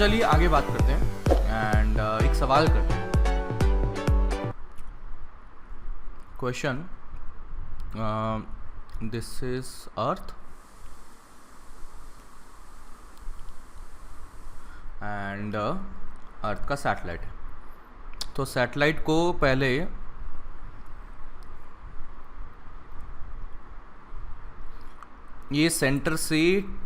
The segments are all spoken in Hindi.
चलिए आगे बात करते हैं एंड एक सवाल करते हैं। Question, this is earth and earth का सैटेलाइट है। तो सैटेलाइट को पहले ये सेंटर से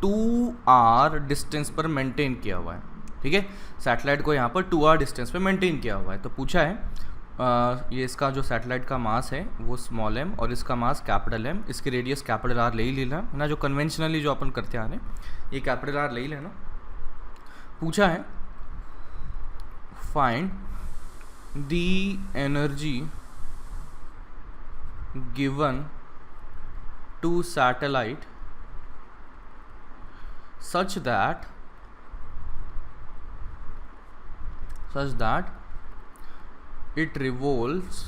2r डिस्टेंस पर मेंटेन किया हुआ है। ठीक है, सैटेलाइट को यहाँ पर 2r डिस्टेंस पे मेंटेन किया हुआ है। तो पूछा है ये इसका जो सैटेलाइट का मास है वो स्मॉल m और इसका मास कैपिटल M, इसकी रेडियस कैपिटल R ले ही लेना है ना, जो कन्वेंशनली जो अपन करते आ रहे हैं ये कैपिटल R ले ही लेना। पूछा है find the energy given to satellite such that it revolves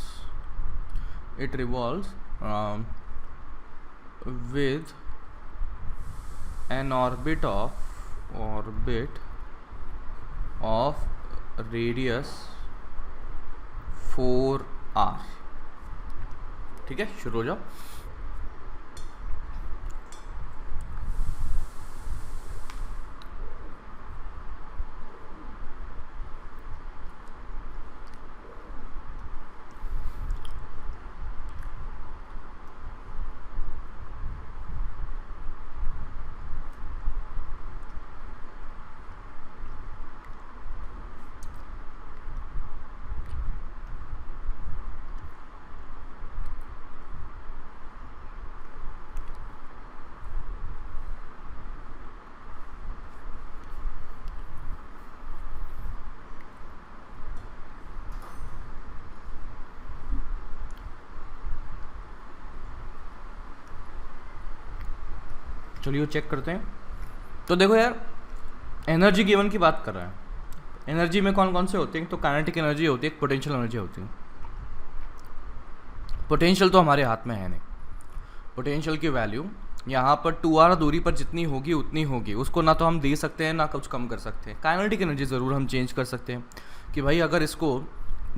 with an orbit of radius 4r। ठीक है, शुरू हो जाओ। चलिए चेक करते हैं। तो देखो यार, एनर्जी गिवन की बात कर रहा है। एनर्जी में कौन कौन से होते हैं? तो काइनेटिक एनर्जी होती है, पोटेंशियल एनर्जी होती है। पोटेंशियल तो हमारे हाथ में है नहीं। पोटेंशियल की वैल्यू यहाँ पर 2r दूरी पर जितनी होगी उतनी होगी, उसको ना तो हम दे सकते हैं ना कुछ कम कर सकते हैं। काइनेटिक एनर्जी ज़रूर हम चेंज कर सकते हैं कि भाई अगर इसको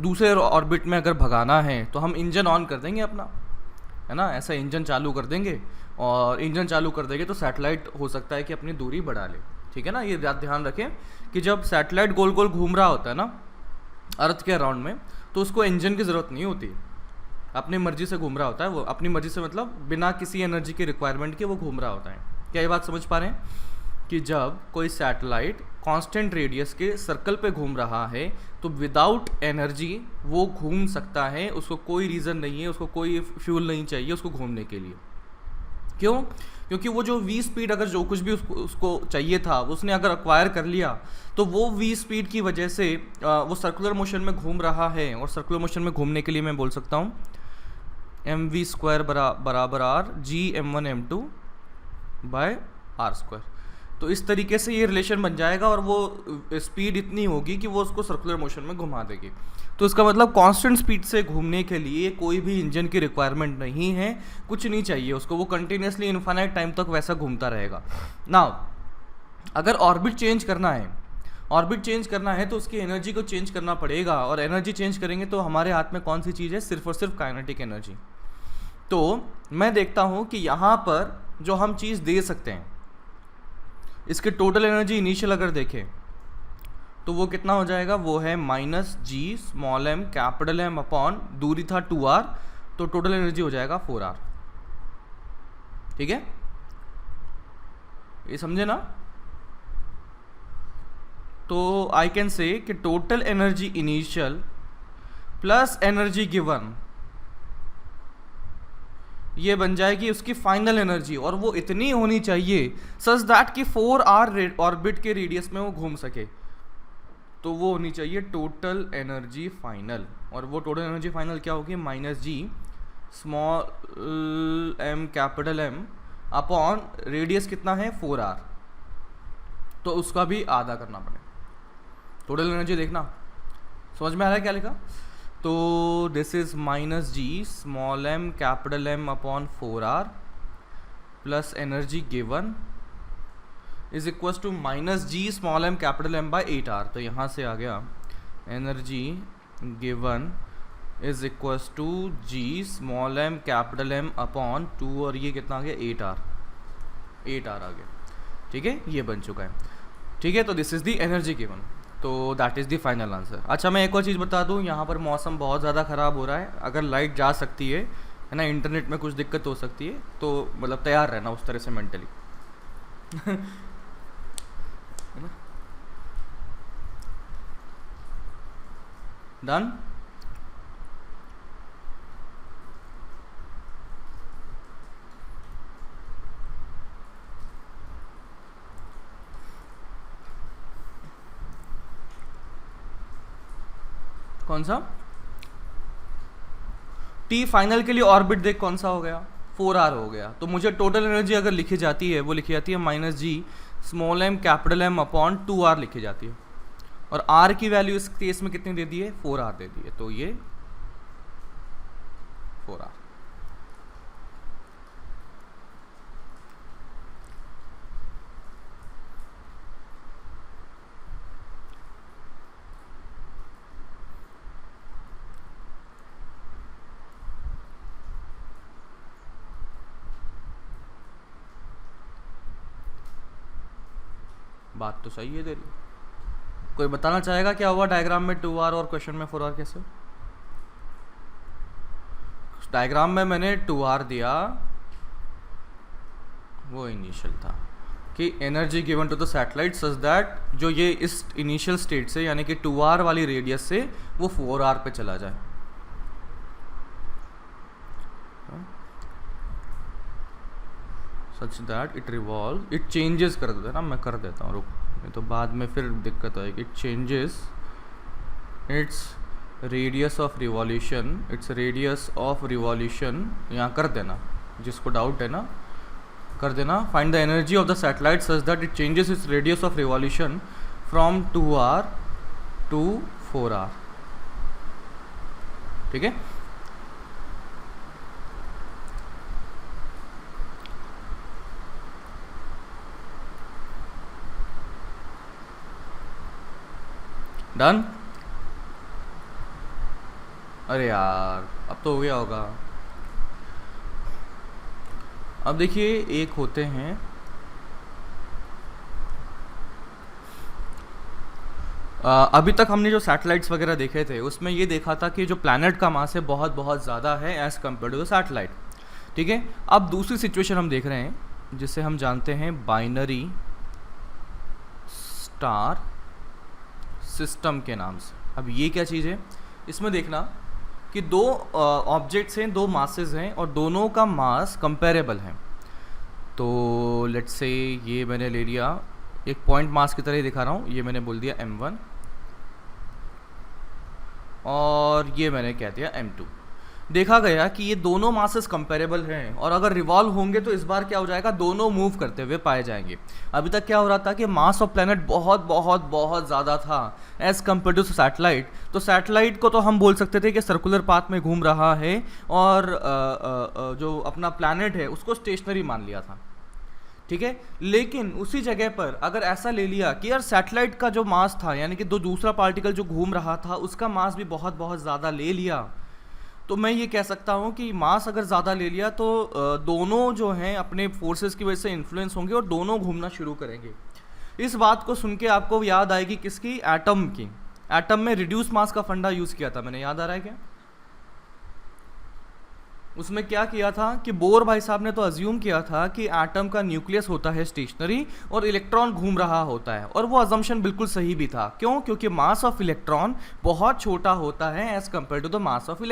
दूसरे ऑर्बिट में अगर भगाना है तो हम इंजन ऑन कर देंगे अपना, है ना, ऐसा इंजन चालू कर देंगे और इंजन चालू कर देंगे तो सैटेलाइट हो सकता है कि अपनी दूरी बढ़ा ले। ठीक है ना, ये ध्यान रखें कि जब सैटेलाइट गोल गोल घूम रहा होता है ना अर्थ के अराउंड में, तो उसको इंजन की ज़रूरत नहीं होती, अपनी मर्जी से घूम रहा होता है वो। अपनी मर्जी से मतलब बिना किसी एनर्जी के रिक्वायरमेंट के वो घूम रहा होता है। क्या ये बात समझ पा रहे हैं कि जब कोई सैटेलाइट कांस्टेंट रेडियस के सर्कल पे घूम रहा है तो विदाउट एनर्जी वो घूम सकता है, उसको कोई रीज़न नहीं है, उसको कोई फ्यूल नहीं चाहिए उसको घूमने के लिए। क्यों? क्योंकि वो जो v स्पीड अगर जो कुछ भी उसको चाहिए था उसने अगर एक्वायर कर लिया तो वो v स्पीड की वजह से वो सर्कुलर मोशन में घूम रहा है। और सर्कुलर मोशन में घूमने के लिए मैं बोल सकता हूँ mv² बराबर r g_m1m2 बाय r²। तो इस तरीके से ये रिलेशन बन जाएगा और वो स्पीड इतनी होगी कि वो उसको सर्कुलर मोशन में घुमा देगी। तो इसका मतलब कांस्टेंट स्पीड से घूमने के लिए कोई भी इंजन की रिक्वायरमेंट नहीं है, कुछ नहीं चाहिए उसको, वो कंटिन्यूसली इनफाइनाइट टाइम तक वैसा घूमता रहेगा। नाउ अगर ऑर्बिट चेंज करना है तो उसकी एनर्जी को चेंज करना पड़ेगा, और एनर्जी चेंज करेंगे तो हमारे हाथ में कौन सी चीज़ है? सिर्फ और सिर्फ काइनेटिक एनर्जी। तो मैं देखता हूँ कि यहाँ पर जो हम चीज़ दे सकते हैं, इसके टोटल एनर्जी इनिशियल अगर देखें तो वो कितना हो जाएगा? वो है -g_m कैपिटल M अपॉन दूरी था 2r, तो टोटल एनर्जी हो जाएगा 4r। ठीक है, ये समझे ना? तो आई कैन से कि total energy initial plus energy given ये बन जाएगी उसकी फाइनल एनर्जी, और वो इतनी होनी चाहिए सच दैट कि 4r ऑर्बिट के रेडियस में वो घूम सके। तो वो होनी चाहिए टोटल एनर्जी फाइनल, और वो टोटल एनर्जी फाइनल क्या होगी? -g_m capital M upon radius कितना है? 4r, तो उसका भी आधा करना पड़ेगा। टोटल एनर्जी देखना, समझ में आ रहा है क्या लिखा? तो this is -g_m capital M upon 4r plus energy given is equal to minus G small M capital M by 8R। तो यहाँ से आ गया energy given is equal to G small M capital M upon 2 और ये कितना आ गया 8R आ गया। ठीक है, ये बन चुका है। ठीक है, तो this is the energy given, तो that is the final answer. अच्छा, मैं एक और चीज़ बता दूँ, यहाँ पर मौसम बहुत ज़्यादा ख़राब हो रहा है, अगर लाइट जा सकती है ना, इंटरनेट में कुछ दिक्कत हो सकती है, तो मतलब तैयार रहना उस तरह से मेंटली। है ना, डन। कौन सा टी फाइनल के लिए ऑर्बिट देख कौन सा हो गया, 4R हो गया। तो मुझे टोटल एनर्जी अगर लिखी जाती है वो लिखी जाती है minus G small M capital M upon 2R लिखी जाती है, और R की वैल्यू इस केस में कितनी दे दी है, 4R दे दी है, तो ये 4R। बात तो सही है तेरी। कोई बताना चाहेगा क्या हुआ डायग्राम में 2R और क्वेश्चन में 4R कैसे? डायग्राम में मैंने 2R दिया, वो इनिशियल था कि energy given to the satellite such that जो ये इस इनिशियल स्टेट से यानी कि 2R वाली रेडियस से वो 4R पे चला जाए। सच that it revolve, it changes कर देता है ना, मैं कर देता हूँ, रुक, नहीं तो बाद में फिर दिक्कत आएगी। It changes its radius of revolution, its radius of revolution, यहाँ कर देना, जिसको डाउट है ना कर देना। Find the energy of the satellite such that it changes its radius of revolution from 2R to 4R। ठीक है, डन। अरे यार, अब तो हो गया होगा। अब देखिए, एक होते हैं अभी तक हमने जो सैटेलाइट्स वगैरह देखे थे उसमें ये देखा था कि जो प्लैनेट का मास है बहुत बहुत ज़्यादा है as compare to the satellite. ठीक है, अब दूसरी सिचुएशन हम देख रहे हैं जिसे हम जानते हैं बाइनरी स्टार सिस्टम के नाम से। अब ये क्या चीज़ है, इसमें देखना कि दो ऑब्जेक्ट्स हैं, दो मासेस हैं और दोनों का मास कंपेरेबल है। तो लेट्स से ये मैंने ले लिया, एक पॉइंट मास की तरह ही दिखा रहा हूँ, ये मैंने बोल दिया m1 और ये मैंने कह दिया m2। देखा गया कि ये दोनों मासेस कंपेरेबल हैं और अगर रिवॉल्व होंगे तो इस बार क्या हो जाएगा, दोनों मूव करते हुए पाए जाएंगे। अभी तक क्या हो रहा था कि मास ऑफ प्लैनेट बहुत बहुत बहुत ज़्यादा था एज़ कम्पेयर टू सैटेलाइट। तो सैटेलाइट को तो हम बोल सकते थे कि सर्कुलर पाथ में घूम रहा है और जो अपना प्लैनेट है उसको स्टेशनरी मान लिया था। ठीक है, लेकिन उसी जगह पर अगर ऐसा ले लिया कि यार सैटेलाइट का जो मास था यानी कि दूसरा पार्टिकल जो घूम रहा था उसका मास भी बहुत बहुत ज़्यादा ले लिया, तो मैं ये कह सकता हूँ कि मास अगर ज़्यादा ले लिया तो दोनों जो हैं अपने फोर्सेस की वजह से इन्फ्लुएंस होंगे और दोनों घूमना शुरू करेंगे। इस बात को सुन के आपको याद आएगी किसकी, एटम की। एटम में रिड्यूस मास का फंडा यूज़ किया था मैंने, याद आ रहा है क्या? उसमें क्या किया था कि बोर भाई साहब ने तो अज्यूम किया था कि एटम का न्यूक्लियस होता है स्टेशनरी और इलेक्ट्रॉन घूम रहा होता है, और वो अजम्पशन बिल्कुल सही भी था। क्यों? क्योंकि मास ऑफ इलेक्ट्रॉन बहुत छोटा होता है as compare to the mass of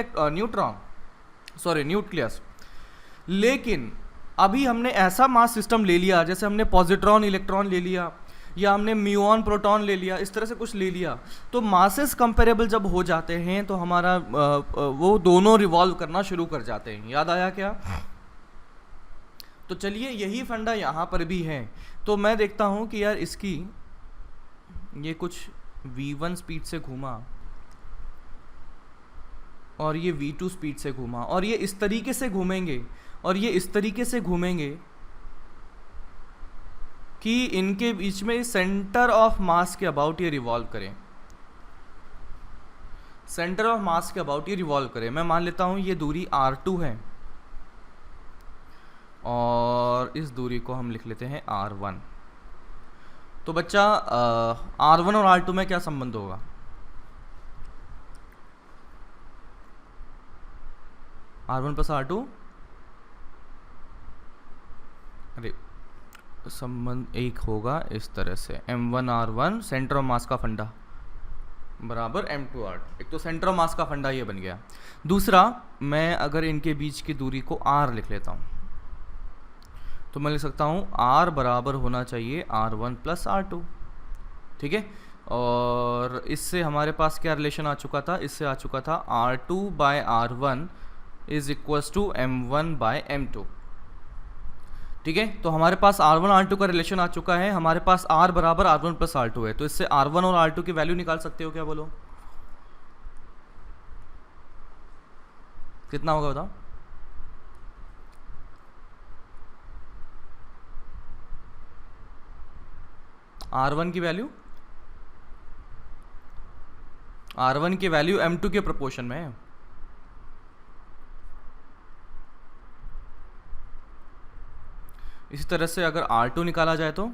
nucleus. लेकिन अभी हमने ऐसा मास सिस्टम ले लिया, जैसे हमने पॉजिट्रॉन इलेक्ट्रॉन ले लिया या हमने म्यूऑन प्रोटॉन ले लिया, इस तरह से कुछ ले लिया, तो मासेस कंपेरेबल जब हो जाते हैं तो हमारा वो दोनों रिवॉल्व करना शुरू कर जाते हैं। याद आया क्या? तो चलिए, यही फंडा यहाँ पर भी है। तो मैं देखता हूँ कि यार इसकी ये कुछ v1 स्पीड से घूमा और ये v2 स्पीड से घूमा और ये इस तरीके से घूमेंगे और ये इस तरीके से घूमेंगे, कि इनके बीच में सेंटर ऑफ मास के अबाउट ये रिवॉल्व करें, सेंटर ऑफ मास के अबाउट ये रिवॉल्व करें। मैं मान लेता हूँ ये दूरी R2 है और इस दूरी को हम लिख लेते हैं R1। तो बच्चा R1 और R2 में क्या संबंध होगा? R1 प्लस R2, अरे संबंध एक होगा इस तरह से, M1 R1 centre of mass का फंडा बराबर M2 R2। एक तो सेंटर ऑफ मास का फंडा ये बन गया। दूसरा, मैं अगर इनके बीच की दूरी को R लिख लेता हूँ तो मैं लिख सकता हूँ R बराबर होना चाहिए R1 प्लस R2, ठीक है। और इससे हमारे पास क्या रिलेशन आ चुका था? इससे आ चुका था R2 by R1 is equals to M1 by M2, ठीक है। तो हमारे पास R1 R2 का रिलेशन आ चुका है, हमारे पास R बराबर R1 प्लस R2 है, तो इससे R1 और R2 की वैल्यू निकाल सकते हो क्या? बोलो कितना होगा बताओ? R1 की वैल्यू, R1 की वैल्यू M2 के प्रोपोर्शन में है। इसी तरह से अगर R2 निकाला जाए तो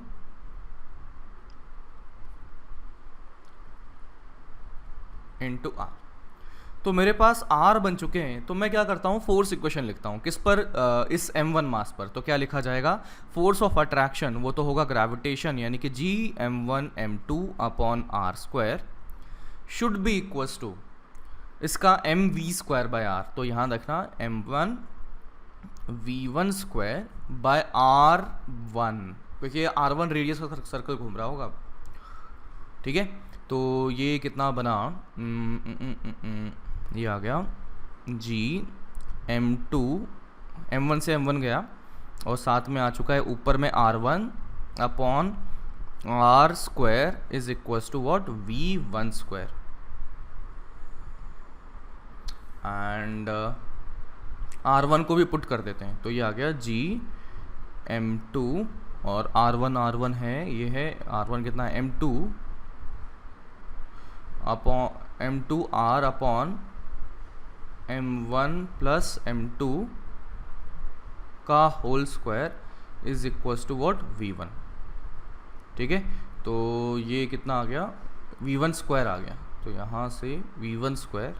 इंटू R, तो मेरे पास R बन चुके हैं। तो मैं क्या करता हूँ, फोर्स इक्वेशन लिखता हूँ। किस पर? इस M1 मास पर। तो क्या लिखा जाएगा? फोर्स ऑफ अट्रैक्शन, वो तो होगा ग्रेविटेशन, यानी कि G M1 M2 upon R square should be equals to इसका MV स्क्वायर बाय R। तो यहाँ देखना M1 V1 square by R1, क्योंकि R1 रेडियस का सर्कल घूम रहा होगा, ठीक है। तो ये कितना बना? ये आ गया G M2, M1 से M1 गया और साथ में आ चुका है ऊपर में R1 upon R square is equals to what? V1 square. And R1 को भी पुट कर देते हैं, तो ये आ गया G M2 और R1 है, ये है R1 कितना है? M2 upon M2 R upon M1 plus M2 का whole square is equals to what? V1, ठीक है। तो ये कितना आ गया? V1 स्क्वायर आ गया। तो यहाँ से V1 square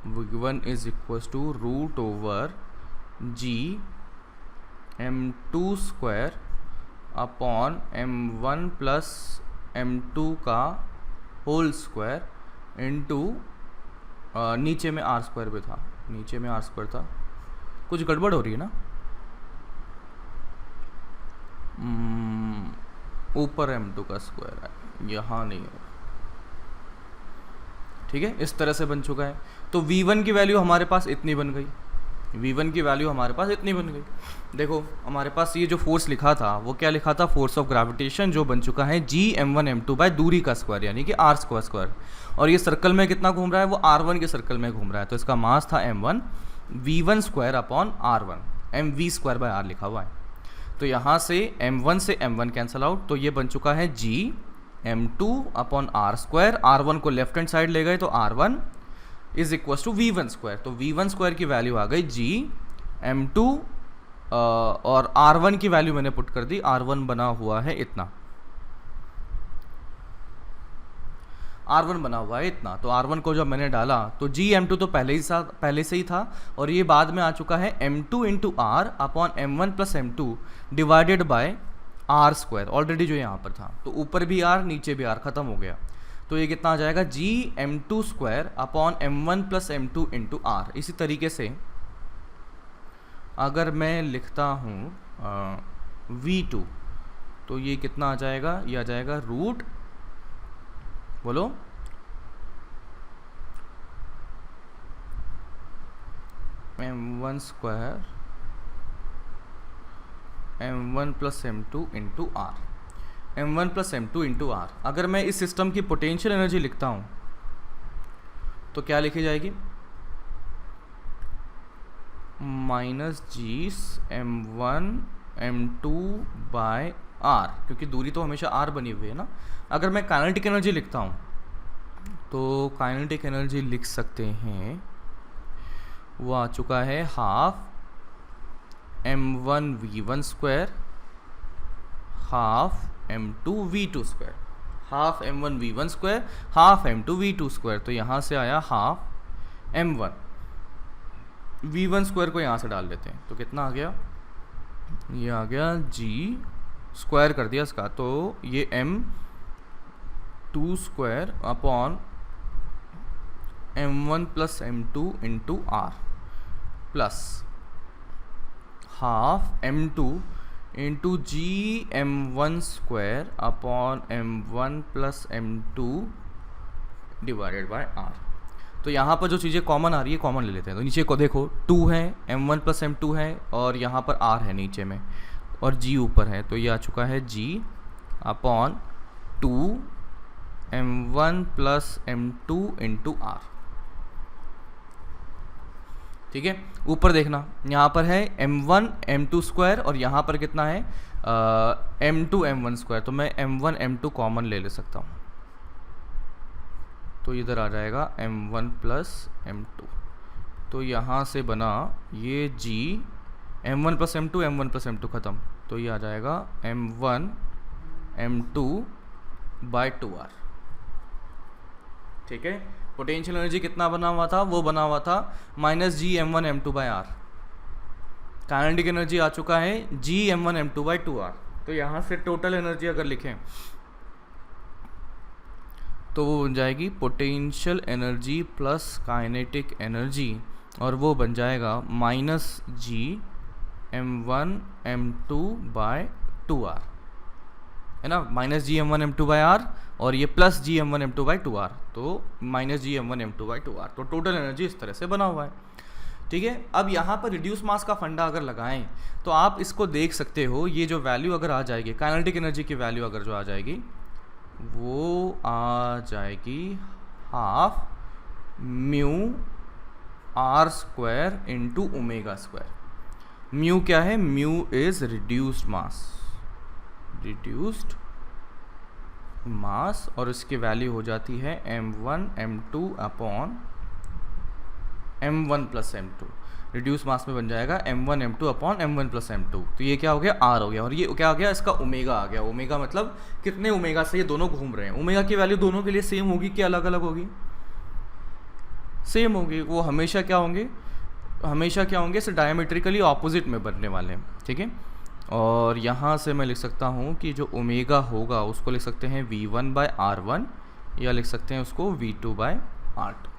V1 is equals to root over G M2 square upon M1 plus M2 का होल स्क्वायर इनटू नीचे में R स्क्वायर भी था, नीचे में R स्क्वायर था। कुछ गड़बड़ हो रही है ना? ऊपर M2 का स्क्वायर है, यहाँ नहीं है, ठीक है। इस तरह से बन चुका है। तो V1 की वैल्यू हमारे पास इतनी बन गई, V1 की वैल्यू हमारे पास इतनी बन गई। देखो हमारे पास ये जो फोर्स लिखा था वो क्या लिखा था? फोर्स ऑफ ग्रेविटेशन, जो बन चुका है G M1 M2 बाय दूरी का स्क्वायर, यानी कि R स्क्वायर। और ये सर्कल में कितना घूम रहा है? वो R1 के सर्कल में घूम रहा है। तो इसका मास था M1, V1 square upon R1, MV square by R लिखा हुआ है। तो यहाँ से M1 से M1 कैंसल आउट, तो ये बन चुका है G M2 upon R square. R1 को लेफ्ट हैंड साइड ले गए तो R1 is equal to V1 square. तो V1 स्क्वायर की वैल्यू आ गई G M2 और R1 की वैल्यू मैंने पुट कर दी, R1 बना हुआ है इतना, R1 बना हुआ है इतना। तो R1 को जब मैंने डाला तो G M2 तो पहले से ही था और ये बाद में आ चुका है M2 into R upon M1 plus M2 divided by R square, already जो यहाँ पर था। तो ऊपर भी R नीचे भी R, खत्म हो गया। तो ये कितना आ जाएगा? G M2 square upon M1 plus M2 into R। इसी तरीके से अगर मैं लिखता हूँ V2, तो ये कितना आ जाएगा? ये आ जाएगा रूट, बोलो M1 square M1 plus M2 into R, M1 plus M2 into R। अगर मैं इस सिस्टम की पोटेंशियल एनर्जी लिखता हूँ तो क्या लिखी जाएगी? Minus G M1 m2 by r, क्योंकि दूरी तो हमेशा r बनी हुई है ना। अगर मैं काइनेटिक एनर्जी लिखता हूँ तो काइनेटिक एनर्जी लिख सकते हैं, वो आ चुका है half m1v1 square half m2v2 square, half m1v1 square half m2v2 square. तो यहाँ से आया हाफ m1, v1 स्क्वायर को यहाँ से डाल देते हैं तो कितना आ गया, ये आ गया g स्क्वायर कर दिया इसका, तो ये m2 square upon m1 plus m2 into r plus half m2 into G m1 square upon m1 plus m2 divided by r। तो यहाँ पर जो चीज़ें कॉमन आ रही है कॉमन ले लेते हैं। तो नीचे को देखो 2 है, m1 प्लस m2 है और यहाँ पर r है नीचे में और g ऊपर है, तो ये आ चुका है g upon 2 m1 plus m2 into r। ठीक है, ऊपर देखना यहाँ पर है m1 m2 स्क्वायर और यहाँ पर कितना है m2 m1 स्क्वायर, तो मैं m1 m2 कॉमन ले सकता हूँ, तो इधर आ जाएगा m1 प्लस m2। तो यहाँ से बना ये g m1 plus m2 m1 plus m2 ख़त्म, तो ये आ जाएगा m1 m2 बाय 2r। ठीक है, पोटेंशियल एनर्जी कितना बना हुआ था, वो बना हुआ था minus G m1 m2 by r। Kinetic energy आ चुका है जी m1 m2 बाय 2r। तो यहाँ से टोटल एनर्जी अगर लिखें तो वो बन जाएगी potential energy plus kinetic energy, और वो बन जाएगा minus G m1 m2 bye 2r, है ना, minus G m1 m2 by r और ये प्लस जी m1 m2 बाय 2r, तो minus G m1 m2 bye 2r। तो टोटल एनर्जी इस तरह से बना हुआ है। ठीक है, अब यहाँ पर रिड्यूस मास का फंडा अगर लगाएं तो आप इसको देख सकते हो, ये जो वैल्यू अगर आ जाएगी काइनेटिक एनर्जी की वैल्यू अगर जो आ जाएगी वो आ जाएगी half mu R square into omega square. Mu क्या है, mu is reduced mass, reduced mass, और इसकी वैल्यू हो जाती है m1 m2 upon m1 plus m2। Reduce mass में बन जाएगा m1 m2 upon m1 plus m2। तो ये क्या हो गया, r हो गया, और ये क्या आ गया, इसका ओमेगा आ गया। ओमेगा मतलब कितने ओमेगा से ये दोनों घूम रहे हैं। ओमेगा की वैल्यू दोनों के लिए सेम होगी कि अलग अलग होगी, सेम होगी। वो हमेशा क्या होंगे, हमेशा क्या होंगे, इसे डायमेट्रिकली ऑपोजिट में बनने वाले हैं। ठीक है, और यहाँ से मैं लिख सकता हूँ कि जो ओमेगा होगा उसको लिख सकते हैं v1 बाय r1 या लिख सकते हैं उसको v2 बाय r2।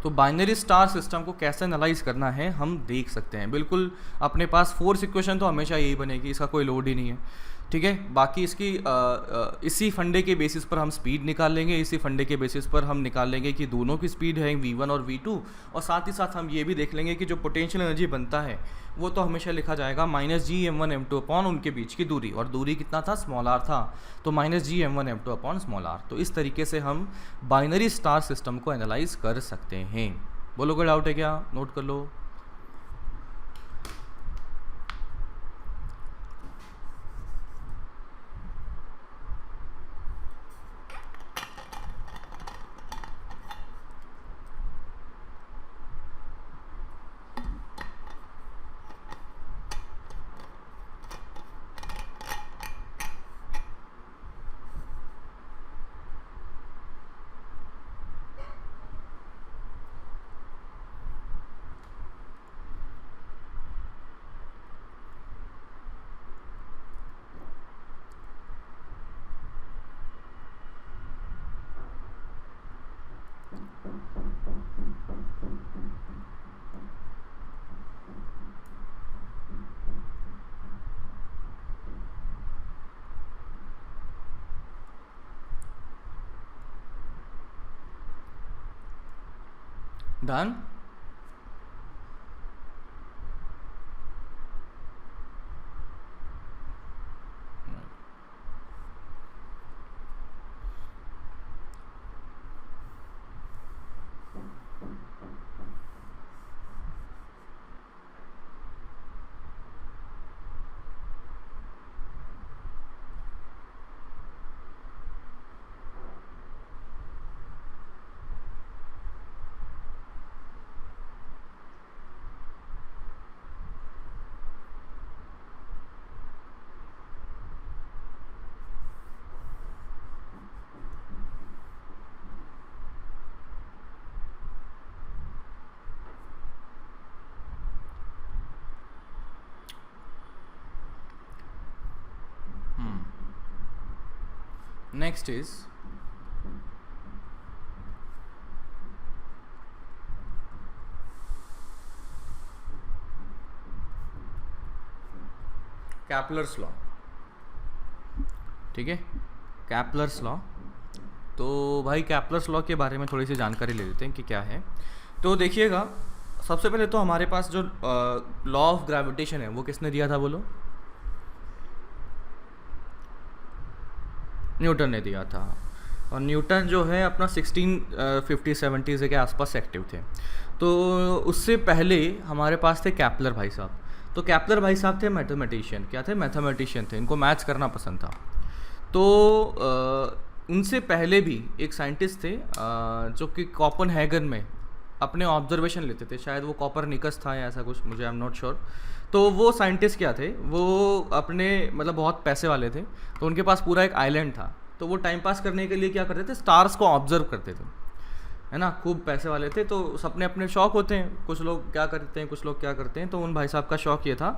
तो बाइनरी स्टार सिस्टम को कैसे एनालाइज करना है हम देख सकते हैं। बिल्कुल अपने पास फोर्स इक्वेशन तो हमेशा यही बनेगी, इसका कोई लोड ही नहीं है। ठीक है, बाकी इसकी इसी फंडे के बेसिस पर हम स्पीड निकाल लेंगे, इसी फंडे के बेसिस पर हम निकाल लेंगे कि दोनों की स्पीड है v1 और v2, और साथ ही साथ हम ये भी देख लेंगे कि जो पोटेंशियल एनर्जी बनता है वो तो हमेशा लिखा जाएगा minus G m1 m2 upon उनके बीच की दूरी, और दूरी कितना था, स्मॉल r था, तो minus G m1 m2 upon small r। तो इस तरीके से हम बाइनरी स्टार सिस्टम को एनालाइज कर सकते हैं। बोलो कोई डाउट है क्या, नोट कर लो। Done. Next is Kepler's law. ठीक है, कैपलर्स लॉ। तो भाई कैपलर्स लॉ के बारे में थोड़ी सी जानकारी ले लेते हैं कि क्या है। तो देखिएगा, सबसे पहले तो हमारे पास जो लॉ ऑफ ग्रेविटेशन है वो किसने दिया था बोलो? न्यूटन ने दिया था। और न्यूटन जो है अपना 1650-70 के आसपास एक्टिव थे। तो उससे पहले हमारे पास थे कैपलर भाई साहब। तो कैपलर भाई साहब थे मैथमेटिशियन। क्या थे? मैथमेटिशियन थे। इनको मैथ्स करना पसंद था। तो उनसे पहले भी एक साइंटिस्ट थे जो कि कोपेनहेगन में अपने ऑब्जर्वेशन लेते थे। शायद वो कोपरनिकस था या ऐसा कुछ, मुझे आई एम नॉट श्योर। तो वो साइंटिस्ट क्या थे, वो अपने मतलब बहुत पैसे वाले थे। तो उनके पास पूरा एक आइलैंड था। तो वो टाइम पास करने के लिए क्या करते थे, स्टार्स को ऑब्जर्व करते थे, है ना। खूब पैसे वाले थे तो सबने अपने शौक होते हैं। कुछ लोग क्या करते हैं, कुछ लोग क्या करते हैं। तो उन भाई साहब का शौक ये था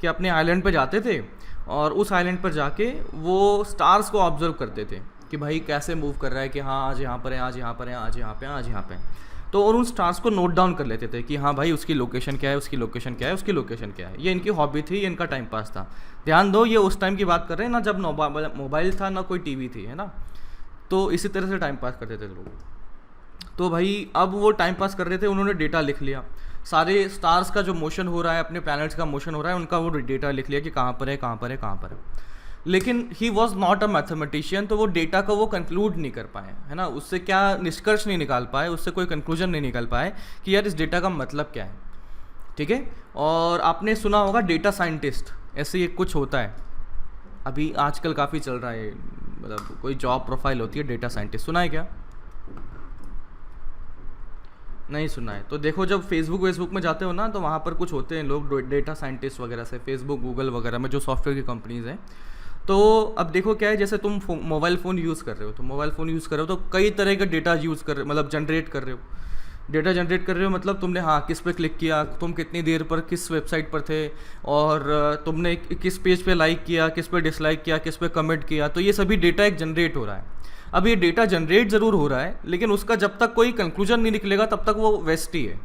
कि अपने आइलैंड पे जाते थे और उस आइलैंड पर जाके वो स्टार्स को ऑब्जर्व करते थे कि भाई कैसे मूव कर रहा है, कि हाँ आज यहाँ पर है, आज यहाँ पर है, आज यहाँ पे, आज यहाँ पे। तो और उन स्टार्स को नोट डाउन कर लेते थे कि हाँ भाई उसकी लोकेशन क्या है, उसकी लोकेशन क्या है, उसकी लोकेशन क्या है। ये इनकी हॉबी थी, ये इनका टाइम पास था। ध्यान दो, ये उस टाइम की बात कर रहे हैं ना जब मोबाइल था ना कोई टीवी थी, है ना। तो इसी तरह से टाइम पास करते थे लोग। तो भाई अब वो टाइम पास कर रहे थे, उन्होंने डेटा लिख लिया। सारे स्टार्स का जो मोशन हो रहा है, अपने प्लैनेट्स का मोशन हो रहा है, उनका वो डेटा लिख लिया कि कहाँ पर है, कहाँ पर है, कहाँ पर है। लेकिन he was not a mathematician. तो वो डेटा को वो कंक्लूड नहीं कर पाए, है ना। उससे क्या निष्कर्ष नहीं निकाल पाए, उससे कोई कंक्लूजन नहीं निकाल पाए कि यार इस डेटा का मतलब क्या है। ठीक है। और आपने सुना होगा डेटा साइंटिस्ट, ऐसे एक कुछ होता है अभी आजकल काफ़ी चल रहा है, मतलब कोई जॉब प्रोफाइल होती है डेटा साइंटिस्ट। सुना है क्या? नहीं सुना है तो देखो, जब फेसबुक में जाते हो ना तो वहाँ पर कुछ होते हैं लोग डेटा साइंटिस्ट वगैरह से, फेसबुक गूगल वगैरह में जो सॉफ्टवेयर की कंपनीज हैं। तो अब देखो क्या है, जैसे तुम मोबाइल फ़ोन यूज़ कर रहे हो, तो मोबाइल फ़ोन यूज़ कर रहे हो तो कई तरह का डेटा यूज़ कर रहे हो, मतलब जनरेट कर रहे हो। डेटा जनरेट कर रहे हो मतलब तुमने हाँ किस पे क्लिक किया, तुम कितनी देर पर किस वेबसाइट पर थे, और तुमने किस पेज पे लाइक किया, किस पे डिसलाइक किया, किस पे कमेंट किया। तो ये सभी डेटा एक जनरेट हो रहा है। अब ये डेटा जनरेट ज़रूर हो रहा है, लेकिन उसका जब तक कोई कंक्लूजन नहीं निकलेगा तब तक वो वेस्ट ही है।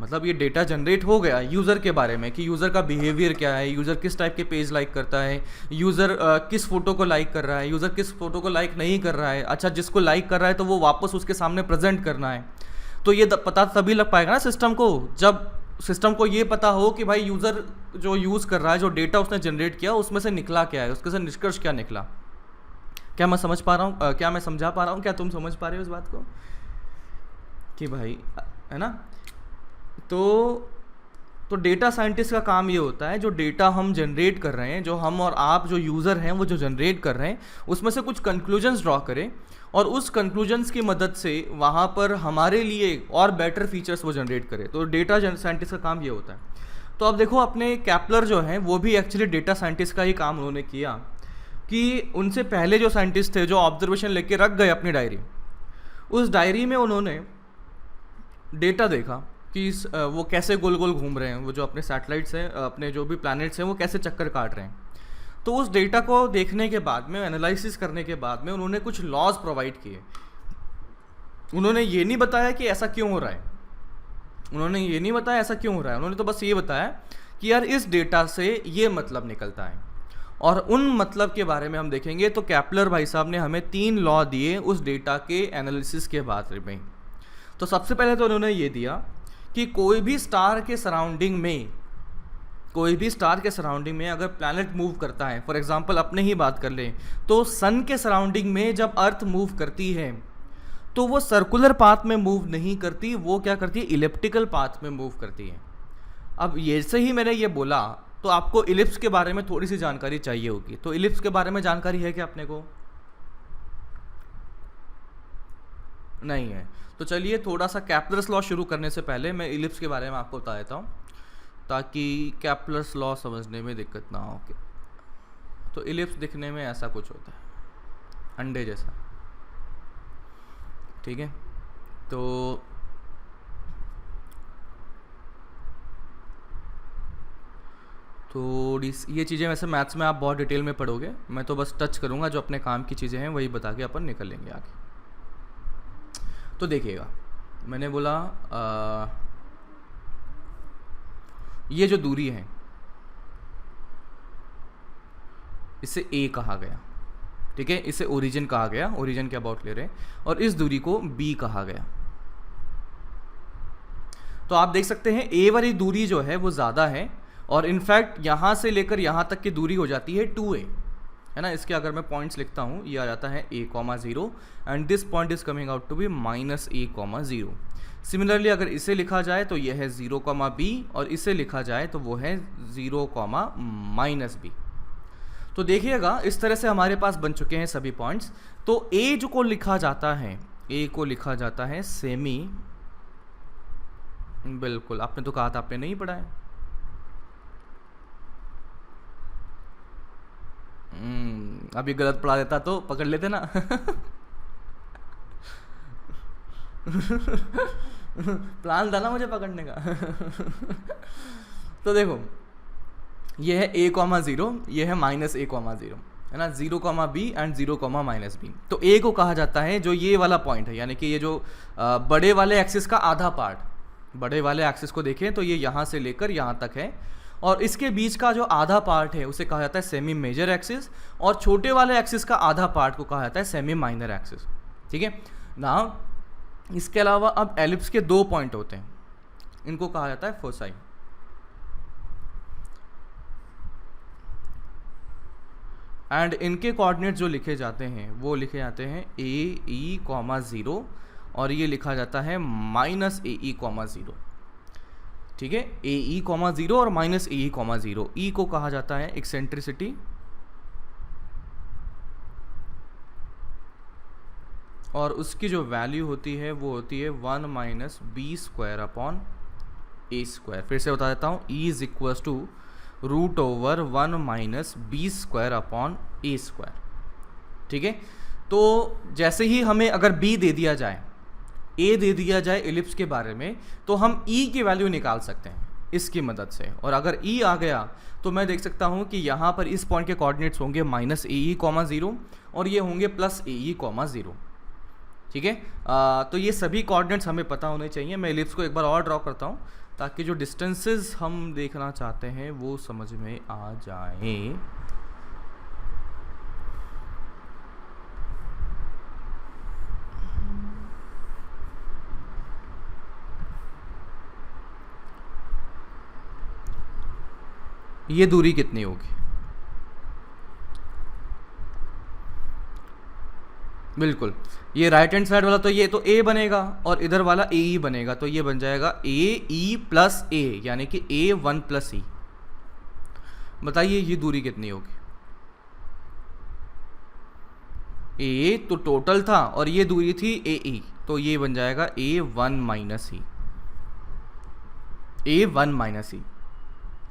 मतलब ये डेटा जनरेट हो गया यूज़र के बारे में कि यूज़र का बिहेवियर क्या है, यूज़र किस टाइप के पेज लाइक करता है, यूज़र किस फोटो को लाइक कर रहा है, यूज़र किस फोटो को लाइक नहीं कर रहा है। अच्छा, जिसको लाइक कर रहा है तो वो वापस उसके सामने प्रेजेंट करना है। तो ये पता तभी लग पाएगा ना सिस्टम को, जब सिस्टम को ये पता हो कि भाई यूज़र जो यूज़ कर रहा है, जो डेटा उसने जनरेट किया उसमें से निकला क्या है, उसके से निष्कर्ष क्या निकला। क्या मैं समझ पा रहा हूँ, क्या मैं समझा पा रहा हूँ, क्या तुम समझ पा रहे हो इस बात को कि भाई, है ना। तो डेटा साइंटिस्ट का काम ये होता है, जो डेटा हम जनरेट कर रहे हैं, जो हम और आप जो यूज़र हैं वो जो जनरेट कर रहे हैं, उसमें से कुछ कंक्लूजन्स ड्रॉ करें और उस कंक्लूजन्स की मदद से वहाँ पर हमारे लिए और बेटर फीचर्स वो जनरेट करे। तो डेटा साइंटिस्ट का काम ये होता है। तो अब देखो, अपने कैपलर जो हैं वो भी एक्चुअली डेटा साइंटिस्ट का ही काम उन्होंने किया कि उनसे पहले जो साइंटिस्ट थे, जो ऑब्जर्वेशन लेके रख गए अपनी डायरी, उस डायरी में उन्होंने डेटा देखा कि वो कैसे गोल गोल घूम रहे हैं, वो जो अपने सैटेलाइट्स हैं, अपने जो भी प्लैनेट्स हैं, वो कैसे चक्कर काट रहे हैं। तो उस डेटा को देखने के बाद में, एनालिसिस करने के बाद में, उन्होंने कुछ लॉज प्रोवाइड किए। उन्होंने ये नहीं बताया कि ऐसा क्यों हो रहा है, उन्होंने ये नहीं बताया ऐसा क्यों हो रहा है, उन्होंने तो बस ये बताया कि यार इस डेटा से ये मतलब निकलता है। और उन मतलब के बारे में हम देखेंगे। तो कैपलर भाई साहब ने हमें 3 लॉ दिए उस डेटा के एनालिसिस के बारे में। तो सबसे पहले तो उन्होंने ये दिया कि कोई भी स्टार के सराउंडिंग में अगर प्लैनेट मूव करता है, फॉर एग्जांपल अपने ही बात कर लें तो सन के सराउंडिंग में जब अर्थ मूव करती है तो वो सर्कुलर पाथ में मूव नहीं करती, वो क्या करती है, इलिप्टिकल पाथ में मूव करती है। अब ये से ही मैंने ये बोला तो आपको इलिप्स के बारे में थोड़ी सी जानकारी चाहिए होगी। तो इलिप्स के बारे में जानकारी है क्या अपने को? नहीं है। तो चलिए थोड़ा सा कैपलर्स लॉ शुरू करने से पहले मैं इलिप्स के बारे में आपको बता देता हूँ ताकि कैपलर्स लॉ समझने में दिक्कत ना हो। तो इलिप्स दिखने में ऐसा कुछ होता है, अंडे जैसा। ठीक है। तो ये चीज़ें वैसे मैथ्स में आप बहुत डिटेल में पढ़ोगे, मैं तो बस टच करूँगा, जो अपने काम की चीज़ें हैं वही बता के अपन निकल लेंगे आगे। तो देखिएगा, मैंने बोला ये जो दूरी है इसे ए कहा गया, ठीक है, इसे ओरिजिन कहा गया, ओरिजिन के अबाउट ले रहे हैं, और इस दूरी को बी कहा गया। तो आप देख सकते हैं ए वाली दूरी जो है वो ज़्यादा है, और इनफैक्ट यहाँ से लेकर यहाँ तक की दूरी हो जाती है 2a, है ना। इसके अगर मैं पॉइंट्स लिखता हूँ, ये आ जाता है a,0 and this point is coming out to be -a,0। Similarly अगर इसे लिखा जाए तो यह है 0,b, और इसे लिखा जाए तो वो है 0,-b। तो देखिएगा इस तरह से हमारे पास बन चुके हैं सभी पॉइंट्स। तो a जो को लिखा जाता है, a को लिखा जाता है सेमी, बिल्कुल आपने तो कहा था आपने नहीं पढ़ा है, अभी गलत पढ़ा देता तो पकड़ लेते ना। प्लान था ना मुझे पकड़ने का। तो देखो ये है a,0, ये है -a,0, है ना, 0,b एंड 0,-b। तो a को कहा जाता है जो ये वाला पॉइंट है, यानी कि ये जो बड़े वाले एक्सिस का आधा पार्ट, बड़े वाले एक्सिस को देखें तो ये यहाँ से लेकर यहाँ तक है, और इसके बीच का जो आधा पार्ट है उसे कहा जाता है सेमी मेजर एक्सिस, और छोटे वाले एक्सिस का आधा पार्ट को कहा जाता है सेमी माइनर एक्सिस, ठीक है ना। इसके अलावा अब एलिप्स के 2 पॉइंट होते हैं, इनको कहा जाता है फोसाई, एंड इनके कोऑर्डिनेट जो लिखे जाते हैं वो लिखे जाते हैं AE,0, और ये लिखा जाता है -AE,0, ठीक है, AE,0 और -AE,0। E को कहा जाता है एक्सेंट्रिसिटी, और उसकी जो वैल्यू होती है वो होती है 1 - b² फिर से बता देता हूँ, E is equals to √1 - b²/a², ठीक है। तो जैसे ही हमें अगर b दे दिया जाए, a दे दिया जाए एलिप्स के बारे में, तो हम e की वैल्यू निकाल सकते हैं इसकी मदद से, और अगर e आ गया तो मैं देख सकता हूँ कि यहाँ पर इस पॉइंट के कोऑर्डिनेट्स होंगे -AE,0 और ये होंगे +AE,0, ठीक है। तो ये सभी कोऑर्डिनेट्स हमें पता होने चाहिए। मैं एलिप्स को एक बार और ड्रॉ करता हूँ ताकि जो डिस्टेंसेस हम देखना चाहते हैं वो समझ में आ जाए। ये दूरी कितनी होगी? बिल्कुल, ये राइट हैंड साइड वाला तो ये तो a बनेगा, और इधर वाला AE बनेगा, तो ये बन जाएगा AE + A, यानी कि A1 + E। बताइए ये दूरी कितनी होगी? A तो टोटल था और ये दूरी थी AE, तो ये बन जाएगा A1 - E, A1 - E।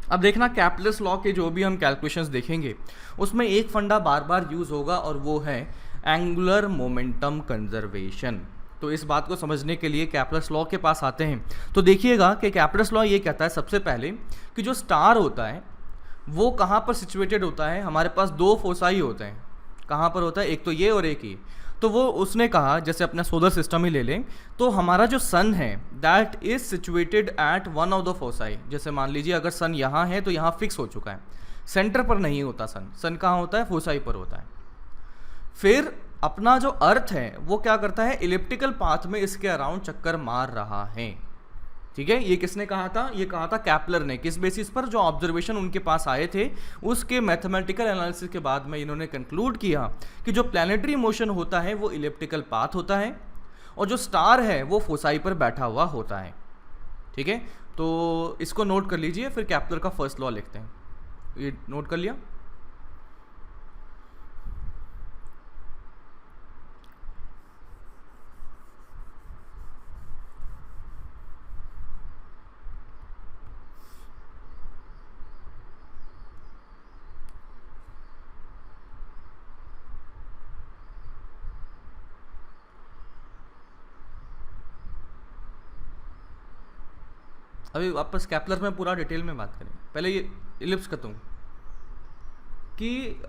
अब देखना कैप्लस लॉ के जो भी हम कैलकुलेशंस देखेंगे उसमें एक फंडा बार बार यूज होगा, और वो है एंगुलर मोमेंटम कंजर्वेशन। तो इस बात को समझने के लिए कैप्लस लॉ के पास आते हैं। तो देखिएगा कि कैप्लस लॉ ये कहता है सबसे पहले कि जो स्टार होता है वो कहाँ पर सिचुएटेड होता है। हमारे पास 2 फोसाई होते हैं, कहाँ पर होता है, एक तो ये और एक ये। तो वो उसने कहा जैसे अपना सोलर सिस्टम ही ले लें, तो हमारा जो सन है that is situated at one of the foci. जैसे मान लीजिए अगर सन यहाँ है तो यहाँ फिक्स हो चुका है, सेंटर पर नहीं होता सन, सन कहाँ होता है, फोसाई पर होता है। फिर अपना जो अर्थ है वो क्या करता है, इलिप्टिकल पाथ में इसके अराउंड चक्कर मार रहा है, ठीक है। ये किसने कहा था, ये कहा था कैप्लर ने। किस बेसिस पर, जो ऑब्जर्वेशन उनके पास आए थे उसके मैथमेटिकल एनालिसिस के बाद में इन्होंने कंक्लूड किया कि जो प्लैनेटरी मोशन होता है वो इलिप्टिकल पाथ होता है, और जो स्टार है वो फोसाई पर बैठा हुआ होता है, ठीक है। तो इसको नोट कर लीजिए, फिर कैप्लर का फर्स्ट लॉ लिखते हैं। ये नोट कर लिया? अभी वापस कैपलर में पूरा डिटेल में बात करें, पहले ये इलिप्स खत्म कि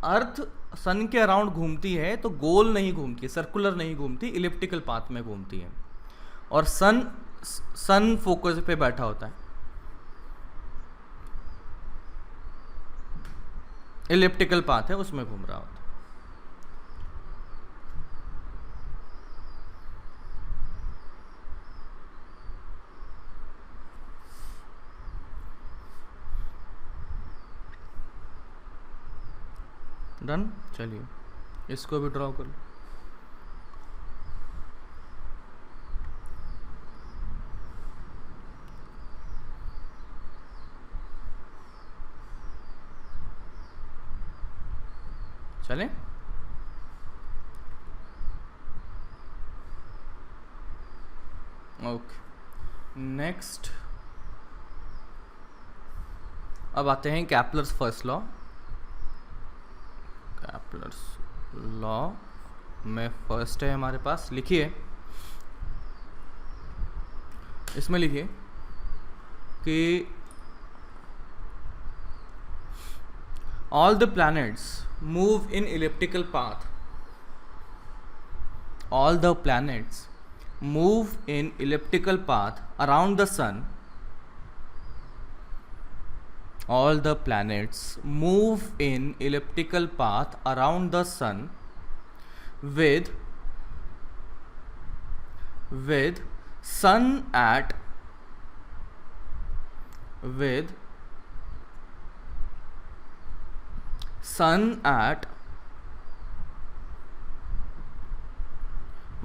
अर्थ सन के अराउंड घूमती है तो गोल नहीं घूमती, सर्कुलर नहीं घूमती, इलिप्टिकल पाथ में घूमती है। और सन सन फोकस पे बैठा होता है, इलिप्टिकल पाथ है उसमें घूम रहा होता है। डन, चलिए इसको भी ड्रॉ कर लो। चलें, ओके नेक्स्ट अब आते हैं Kepler's first law. Kepler's law में फर्स्ट है हमारे पास, लिखिए, इसमें लिखिए कि all the planets move in elliptical path, all the planets move in elliptical path around the sun, all the planets move in elliptical path around the sun with sun at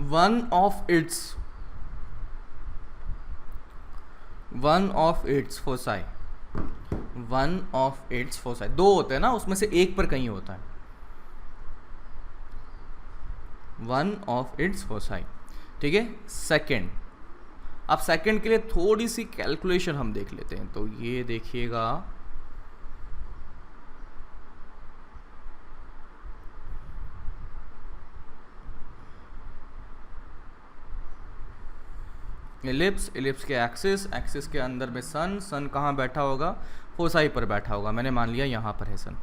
one of its foci, दो होते हैं ना, उसमें से एक पर कहीं होता है, वन ऑफ इट्स फोसाई, ठीक है। सेकंड, अब सेकंड के लिए थोड़ी सी कैलकुलेशन हम देख लेते हैं, तो ये देखिएगा, इलिप्स के एक्सिस के अंदर में सन कहाँ बैठा होगा, फोसाई पर बैठा होगा, मैंने मान लिया यहाँ पर है सन,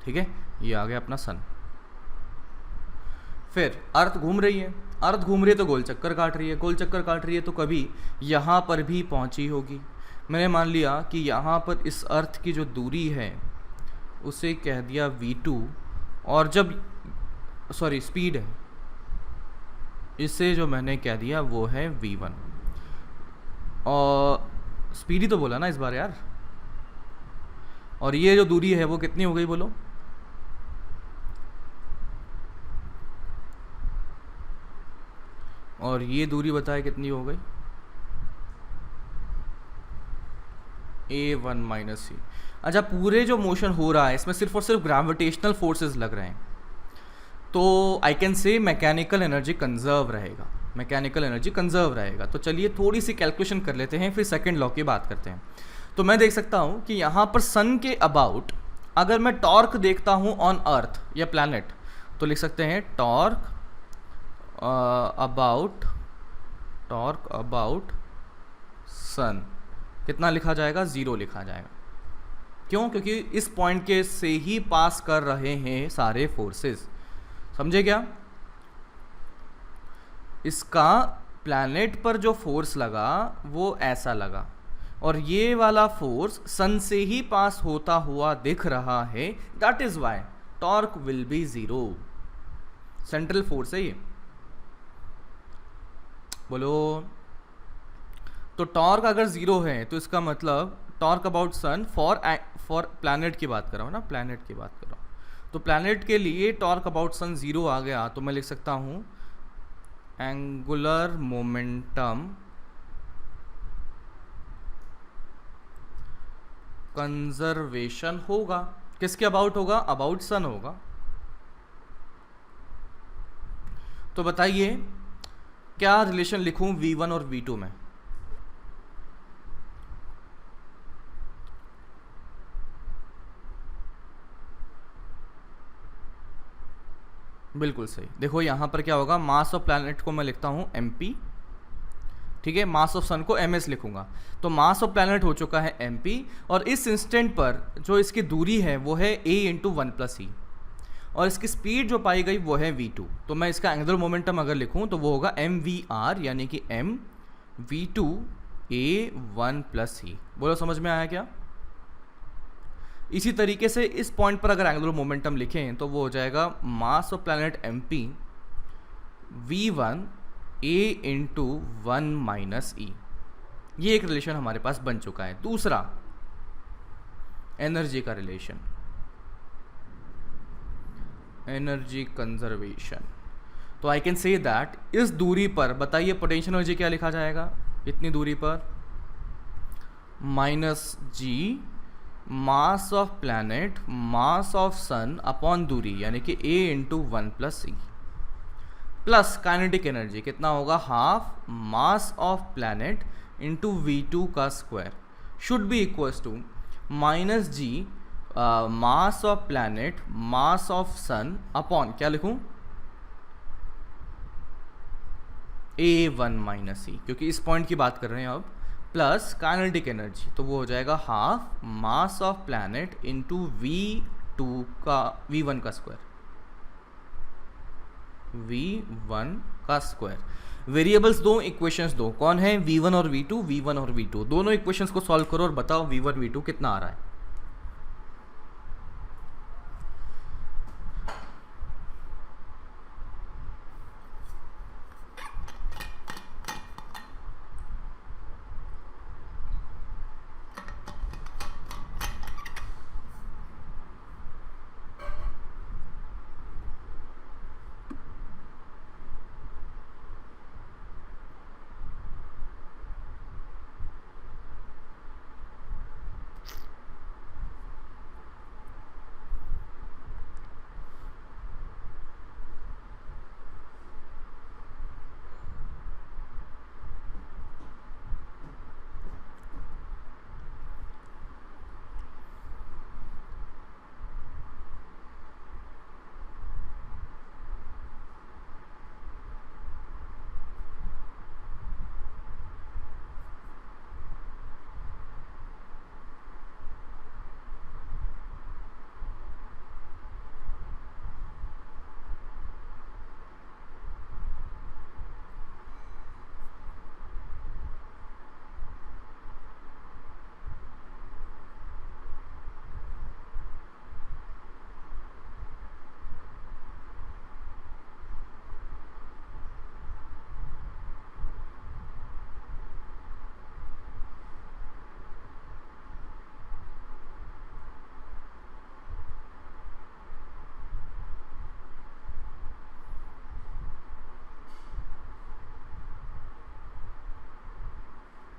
ठीक है, ये आ गया अपना सन। फिर अर्थ घूम रही है तो गोल चक्कर काट रही है, तो कभी यहाँ पर भी पहुँची होगी। मैंने मान लिया कि यहाँ पर इस अर्थ की जो दूरी है उसे कह दिया v2, और जब स्पीड है, इसे जो मैंने कह दिया वो है v1, और स्पीड ही तो बोला ना इस बार यार, और ये जो दूरी है वो कितनी हो गई बोलो, और ये दूरी बताए कितनी हो गई, a1 माइनस सी। अच्छा, पूरे जो मोशन हो रहा है इसमें सिर्फ और सिर्फ ग्रेविटेशनल फोर्सेस लग रहे हैं, तो I can say mechanical energy conserve रहेगा। तो चलिए थोड़ी सी कैलकुलेशन कर लेते हैं, फिर सेकंड लॉ की बात करते हैं। तो मैं देख सकता हूँ कि यहाँ पर सन के अबाउट अगर मैं टॉर्क देखता हूँ ऑन अर्थ या प्लैनेट, तो लिख सकते हैं टॉर्क अबाउट सन, कितना लिखा जाएगा, 0 लिखा जाएगा। क्यों? क्योंकि इस पॉइंट के से ही पास कर रहे हैं सारे फोर्सेस, समझे क्या? इसका प्लैनेट पर जो फोर्स लगा वो ऐसा लगा, और ये वाला फोर्स सन से ही पास होता हुआ दिख रहा है, that is why torque will be 0। Central force है ये, बोलो। तो टॉर्क अगर 0 है तो इसका मतलब torque about sun for planet की बात कर रहा हूँ ना, प्लैनेट की बात कर रहा हूँ। तो प्लैनेट के लिए टॉर्क अबाउट सन 0 आ गया, तो मैं लिख सकता हूँ एंगुलर मोमेंटम कंजर्वेशन होगा। किसके अबाउट होगा? अबाउट सन होगा। तो बताइए क्या रिलेशन लिखूं v1 और v2 में? बिल्कुल सही। देखो यहाँ पर क्या होगा, मास ऑफ प्लैनेट को मैं लिखता हूँ mp, ठीक है, मास ऑफ सन को ms लिखूंगा। तो मास ऑफ प्लैनेट हो चुका है mp, और इस इंस्टेंट पर जो इसकी दूरी है वो है a into one plus E, और इसकी स्पीड जो पाई गई वो है v2। तो मैं इसका एंगुलर मोमेंटम अगर लिखूं तो वो होगा mvr, यानी कि m v2 a1 प्लस ई। बोलो समझ में आया क्या? इसी तरीके से इस पॉइंट पर अगर एंगुलर मोमेंटम लिखें तो वो हो जाएगा mass of planet mp v1 a into one minus E. ये एक रिलेशन हमारे पास बन चुका है। दूसरा, एनर्जी का रिलेशन, एनर्जी कंजर्वेशन। तो आई कैन से दैट इस दूरी पर बताइए पोटेंशियल एनर्जी क्या लिखा जाएगा, इतनी दूरी पर minus G mass of planet mass of sun upon दूरी, यानी कि a into one plus e, plus kinetic energy कितना होगा, half mass of planet into v2 का square should be equals to minus G mass of planet mass of sun upon क्या लिखूं, a1 माइनस ई, क्योंकि इस पॉइंट की बात कर रहे हैं अब, प्लस काइनेटिक एनर्जी, तो वो हो जाएगा half mass of planet into v2 का v1 का स्क्वायर, v1 का स्क्वायर। वेरिएबल्स दो, इक्वेशंस दो, कौन है, v1 और v2, v1 और v2, दोनों इक्वेशंस को सॉल्व करो और बताओ v1 v2 कितना आ रहा है।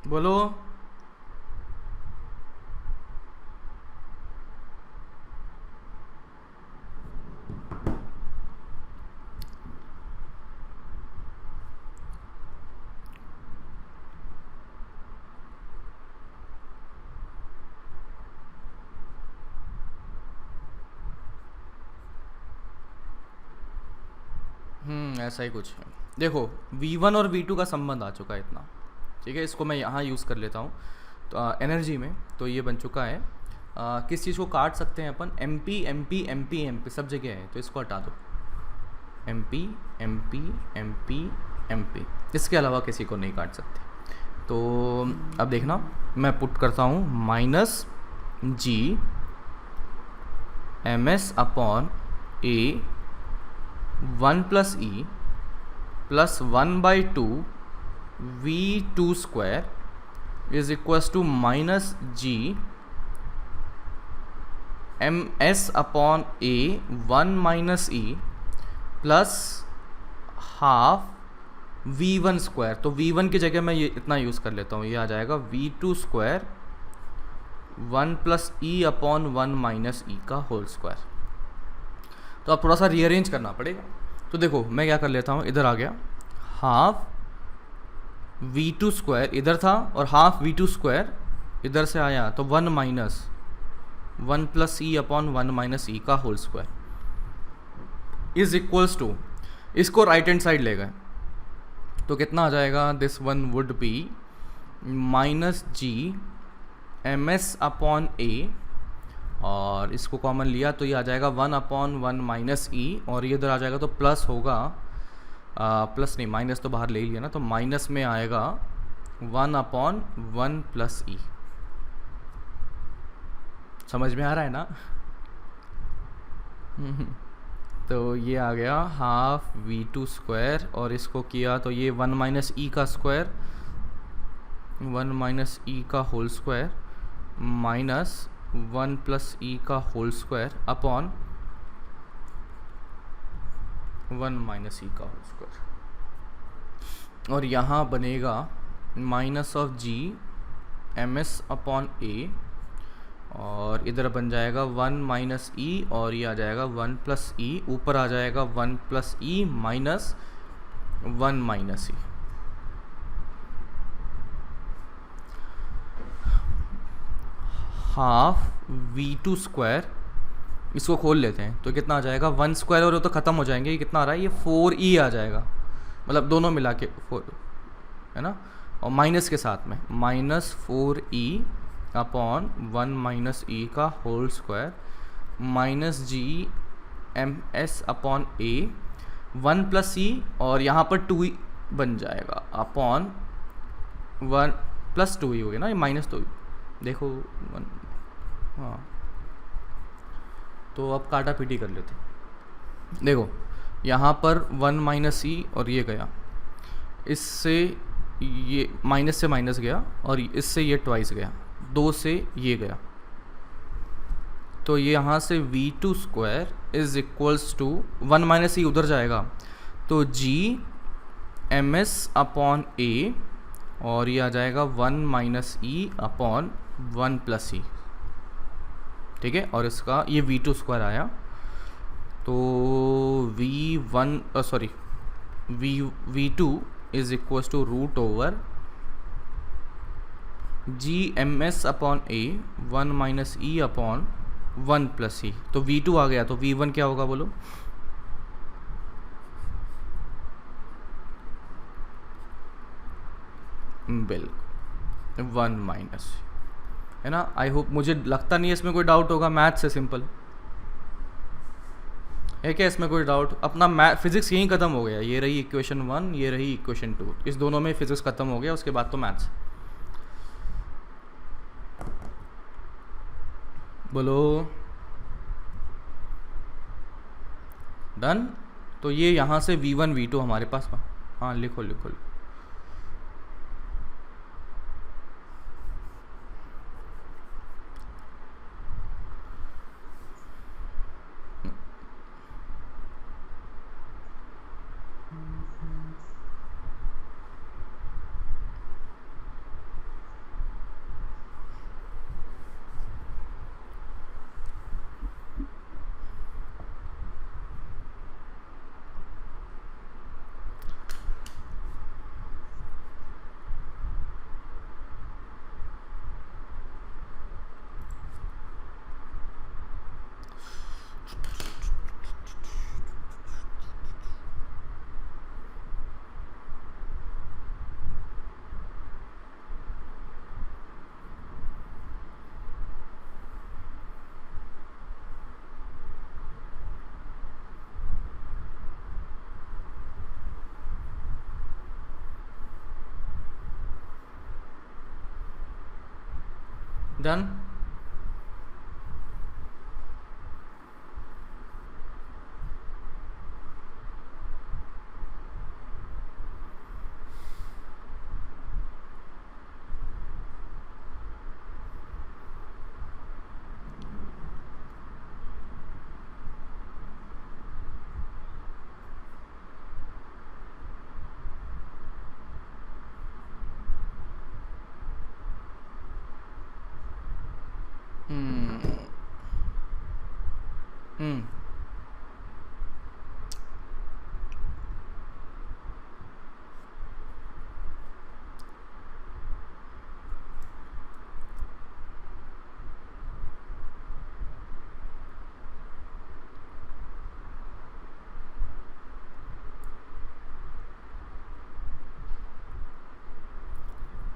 बोलो, ऐसा ही कुछ है। देखो v1 और v2 का संबंध आ चुका है इतना, ठीक है, इसको मैं यहाँ यूज़ कर लेता हूँ। तो एनर्जी में तो ये बन चुका है, किस चीज़ को काट सकते हैं अपन, mp mp mp mp सब जगह है, तो इसको हटा दो, mp mp mp mp, इसके अलावा किसी को नहीं काट सकते। तो अब देखना, मैं पुट करता हूँ minus G ms upon a 1 plus e plus 1/2 v2 square is equals to minus G ms upon a 1 minus e plus half v1 square. तो v1 की जगह मैं ये इतना यूज़ कर लेता हूँ, ये आ जाएगा v2 square 1 plus E upon 1 minus E का होल स्क्वायर। तो अब थोड़ा सा रीअरेंज करना पड़ेगा। तो देखो मैं क्या कर लेता हूँ, इधर आ गया हाफ v2 स्क्वायर इधर था और हाफ v2 स्क्वायर इधर से आया, तो 1 minus 1 plus E upon 1 minus E का whole square. Is equals to, इसको राइट हैंड साइड ले गए तो कितना आ जाएगा, this one would be minus G M S upon A, और इसको कॉमन लिया तो ये आ जाएगा 1/1 माइनस ई, और ये इधर आ जाएगा तो प्लस होगा, प्लस नहीं माइनस तो बाहर ले ही लिया ना, तो माइनस में आएगा 1/1 प्लस ई। समझ में आ रहा है ना? तो ये आ गया हाफ v2 स्क्वायर, और इसको किया तो ये 1 माइनस ई का स्क्वायर, 1 माइनस ई का whole square minus 1 plus E का whole square upon 1 minus E का होल स्क्वायर, और यहाँ बनेगा minus of G M S upon A, और इधर बन जाएगा 1 माइनस ई, और ये आ जाएगा 1 प्लस ई, ऊपर आ जाएगा 1 प्लस ई माइनस 1 माइनस ई। हाफ v2 स्क्वायर, इसको खोल लेते हैं तो कितना आ जाएगा, 1 स्क्वायर और वो तो ख़त्म हो जाएंगे, ये कितना आ रहा है, ये 4e आ जाएगा, मतलब दोनों मिला के 4 है ना, और माइनस के साथ में minus 4e upon 1 minus E का whole square minus G M S upon A, 1 plus E, और यहाँ पर 2e बन जाएगा अपॉन 1 प्लस 2e हो गया ना, ये माइनस तो देखो 1, हाँ तो अब काटा पीटी कर लेते, देखो यहाँ पर 1 माइनस ई और ये गया, इससे ये माइनस से माइनस गया, और इससे ये ट्वाइस गया, 2 से ये गया, तो ये यहाँ से v2 square is equals to 1 minus E उधर जाएगा तो G M S upon A, और ये आ जाएगा 1 minus E upon 1 plus E, ठीक है, और इसका ये v2 स्क्वायर आया, तो v2 is equals to root over G M S upon A 1 minus E upon 1 plus E, तो v2 आ गया, तो v1 क्या होगा बोलो, बिल्कुल 1 माइनस, है ना। आई होप, मुझे लगता नहीं है इसमें कोई डाउट होगा, मैथ से सिंपल है क्या, इसमें कोई डाउट, अपना मैथ फिजिक्स यहीं ख़त्म हो गया, ये रही इक्वेशन 1, ये रही इक्वेशन 2, इस दोनों में फिजिक्स ख़त्म हो गया, उसके बाद तो मैथ्स। बोलो डन। तो ये यहाँ से v1 v2 हमारे पास, हाँ लिखो लिखो, डन। हम्म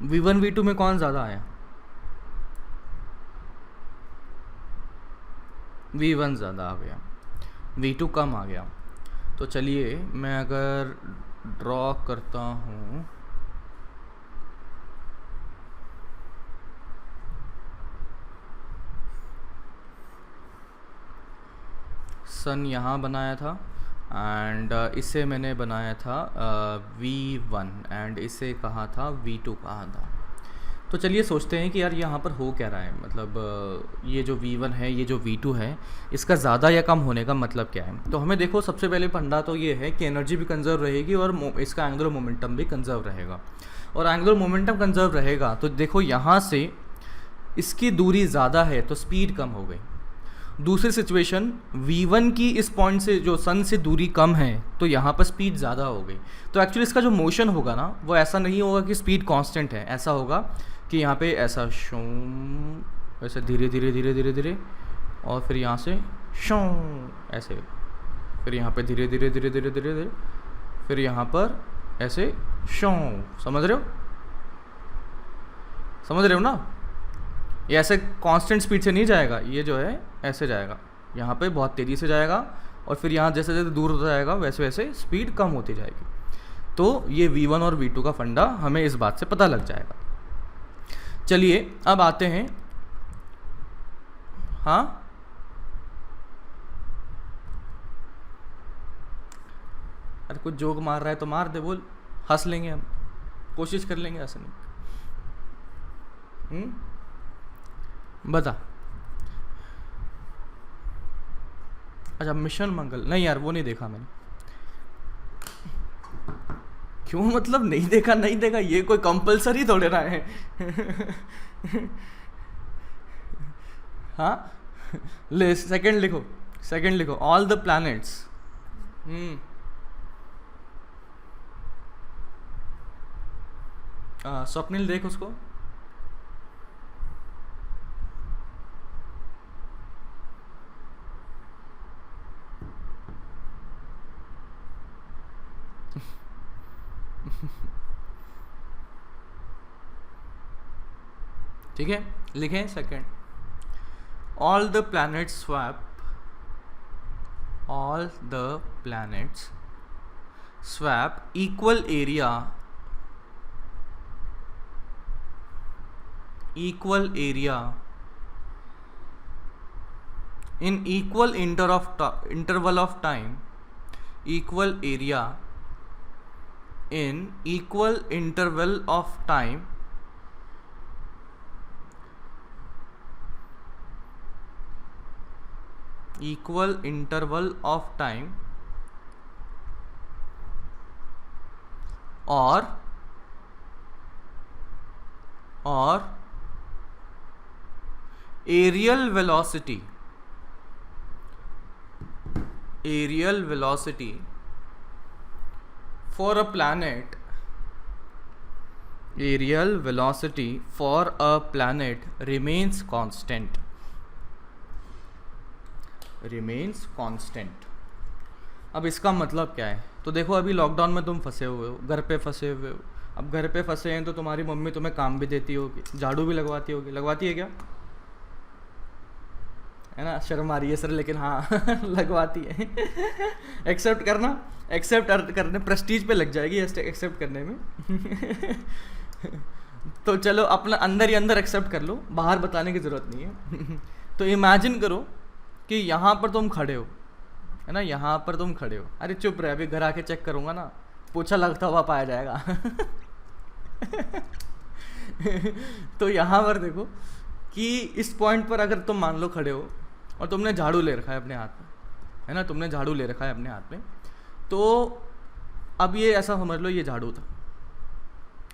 V1 V2 में कौन ज़्यादा आया? V1 ज़्यादा आ गया, V2 कम आ गया। तो चलिए मैं अगर ड्रॉ करता हूँ, सन यहाँ बनाया था एंड इसे मैंने बनाया था V1 एंड इसे कहा था V2 कहा था। तो चलिए सोचते हैं कि यार यहाँ पर हो क्या रहा है, मतलब ये जो V1 है, ये जो V2 है, इसका ज़्यादा या कम होने का मतलब क्या है। तो हमें देखो सबसे पहले फंडा तो ये है कि एनर्जी भी कंजर्व रहेगी और इसका एंगुलर मोमेंटम भी कंजर्व रहेगा। और एंगुलर मोमेंटम कंजर्व रहेगा तो देखो यहाँ से इसकी दूरी ज़्यादा है तो स्पीड कम हो गई। दूसरी सिचुएशन, V1 की इस पॉइंट से जो सन से दूरी कम है तो यहाँ पर स्पीड ज़्यादा हो गई। तो एक्चुअली इसका जो मोशन होगा ना वो ऐसा नहीं होगा कि स्पीड कांस्टेंट है, ऐसा होगा कि यहाँ पे ऐसा शो, ऐसे धीरे धीरे धीरे धीरे धीरे, और फिर यहाँ से शो ऐसे, फिर यहाँ पे धीरे धीरे धीरे धीरे धीरे धीरे, फिर यहाँ पर ऐसे शो। समझ रहे हो? समझ रहे हो ना? ये ऐसे कांस्टेंट स्पीड से नहीं जाएगा, ये जो है ऐसे जाएगा, यहाँ पे बहुत तेज़ी से जाएगा और फिर यहाँ जैसे जैसे दूर होता जाएगा वैसे वैसे स्पीड कम होती जाएगी। तो ये V1 और V2 का फंडा हमें इस बात से पता लग जाएगा। चलिए अब आते हैं, हाँ अरे कुछ जोक मार रहा है तो मार दे, बोल, हंस लेंगे हम, कोशिश कर लेंगे हंसने। बता। अच्छा मिशन मंगल, नहीं यार वो नहीं देखा मैंने। क्यों मतलब नहीं देखा? नहीं देखा, ये कोई कंपलसरी थोड़े ना है। हाँ ले सेकंड लिखो, सेकंड लिखो, ऑल द प्लैनेट्स। स्वप्निल देख उसको। ठीक है, लिखें second, all the planets swap, all the planets swap equal area, equal area in equal interval of time, equal area in equal interval of time, equal interval of time, or aerial velocity, aerial velocity for a planet, aerial velocity for a planet remains constant, remains constant। अब इसका मतलब क्या है? तो देखो अभी लॉकडाउन में तुम फंसे हुए हो, घर पे फंसे हुए हो। अब घर पे फंसे हैं तो तुम्हारी मम्मी तुम्हें काम भी देती होगी, झाड़ू भी लगवाती होगी, लगवाती है क्या? है ना, शर्म आ रही है सर, लेकिन हाँ लगवाती है। एक्सेप्ट करना, एक्सेप्ट करने प्रेस्टीज पे लग जाएगी एक्सेप्ट करने में। तो चलो अपना अंदर ही अंदर एक्सेप्ट कर लो, बाहर बताने की ज़रूरत नहीं है। तो इमेजिन करो कि यहाँ पर तुम खड़े हो, है ना, यहाँ पर तुम खड़े हो। अरे चुप रहे, अभी घर आके चेक करूँगा ना, पोछा लगता हुआ पाया जाएगा। तो यहाँ पर देखो कि इस पॉइंट पर अगर तुम मान लो खड़े हो और तुमने झाड़ू ले रखा है अपने हाथ में, है ना, तुमने झाड़ू ले रखा है अपने हाथ में, तो अब ये ऐसा समझ लो ये झाड़ू था,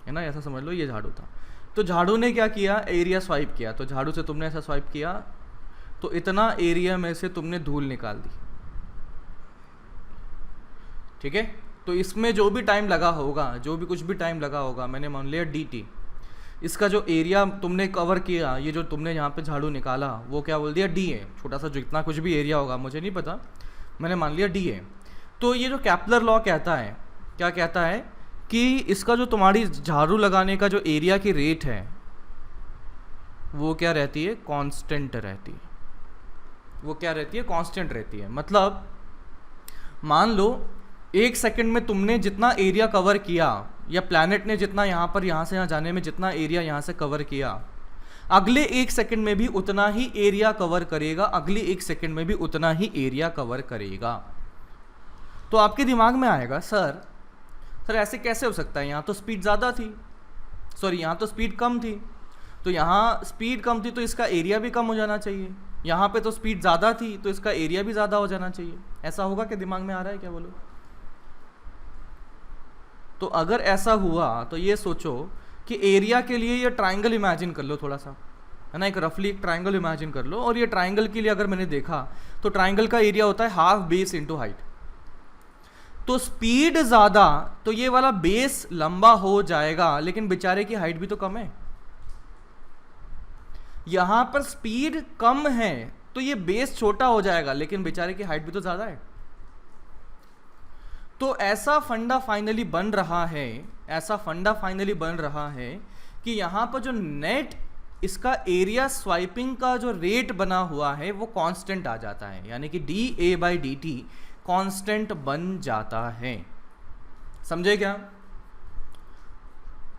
है ना, ऐसा समझ लो ये झाड़ू था। तो झाड़ू ने क्या किया? एरिया स्वाइप किया। तो झाड़ू से तुमने ऐसा स्वाइप किया तो इतना एरिया में से तुमने धूल निकाल दी, ठीक है। तो इसमें जो भी टाइम लगा होगा, जो भी कुछ भी टाइम लगा होगा, मैंने मान लिया dt, इसका जो एरिया तुमने कवर किया, ये जो तुमने यहाँ पे झाड़ू निकाला वो क्या बोल दिया? d है। छोटा सा जितना कुछ भी एरिया होगा मुझे नहीं पता, मैंने मान लिया d है। तो ये जो कैपलर लॉ कहता है, क्या कहता है कि इसका जो तुम्हारी झाड़ू लगाने का जो एरिया की रेट है वो क्या रहती है, कांस्टेंट रहती है। वो क्या रहती है, कांस्टेंट रहती है। मतलब मान लो 1 सेकंड में तुमने जितना एरिया कवर किया, या प्लैनेट ने जितना यहाँ पर यहाँ से यहाँ जाने में जितना एरिया यहाँ से कवर किया, अगले 1 सेकंड में भी उतना ही एरिया कवर करेगा, अगले 1 सेकंड में भी उतना ही एरिया कवर करेगा। तो आपके दिमाग में आएगा सर ऐसे कैसे हो सकता है, यहाँ तो स्पीड ज़्यादा थी, सॉरी यहाँ तो स्पीड कम थी, तो यहाँ स्पीड कम थी तो इसका एरिया भी कम हो जाना चाहिए, यहाँ पे तो स्पीड ज़्यादा थी तो इसका एरिया भी ज़्यादा हो जाना चाहिए। ऐसा होगा क्या, दिमाग में आ रहा है क्या, बोलो? तो अगर ऐसा हुआ तो ये सोचो कि एरिया के लिए ये ट्राइंगल इमेजिन कर लो थोड़ा सा, है ना, एक रफली एक ट्राइंगल इमेजिन कर लो, और ये ट्राइंगल के लिए अगर मैंने देखा तो ट्राइंगल का एरिया होता है हाफ बेस इंटू हाइट। तो स्पीड ज़्यादा तो ये वाला बेस लंबा हो जाएगा, लेकिन बेचारे की हाइट भी तो कम है। यहां पर स्पीड कम है तो ये बेस छोटा हो जाएगा, लेकिन बेचारे की हाइट भी तो ज़्यादा है। तो ऐसा फंडा फाइनली बन रहा है, ऐसा फंडा फाइनली बन रहा है कि यहां पर जो नेट इसका एरिया स्वाइपिंग का जो रेट बना हुआ है वो कांस्टेंट आ जाता है, यानी कि dA/dt कांस्टेंट बन जाता है। समझे क्या?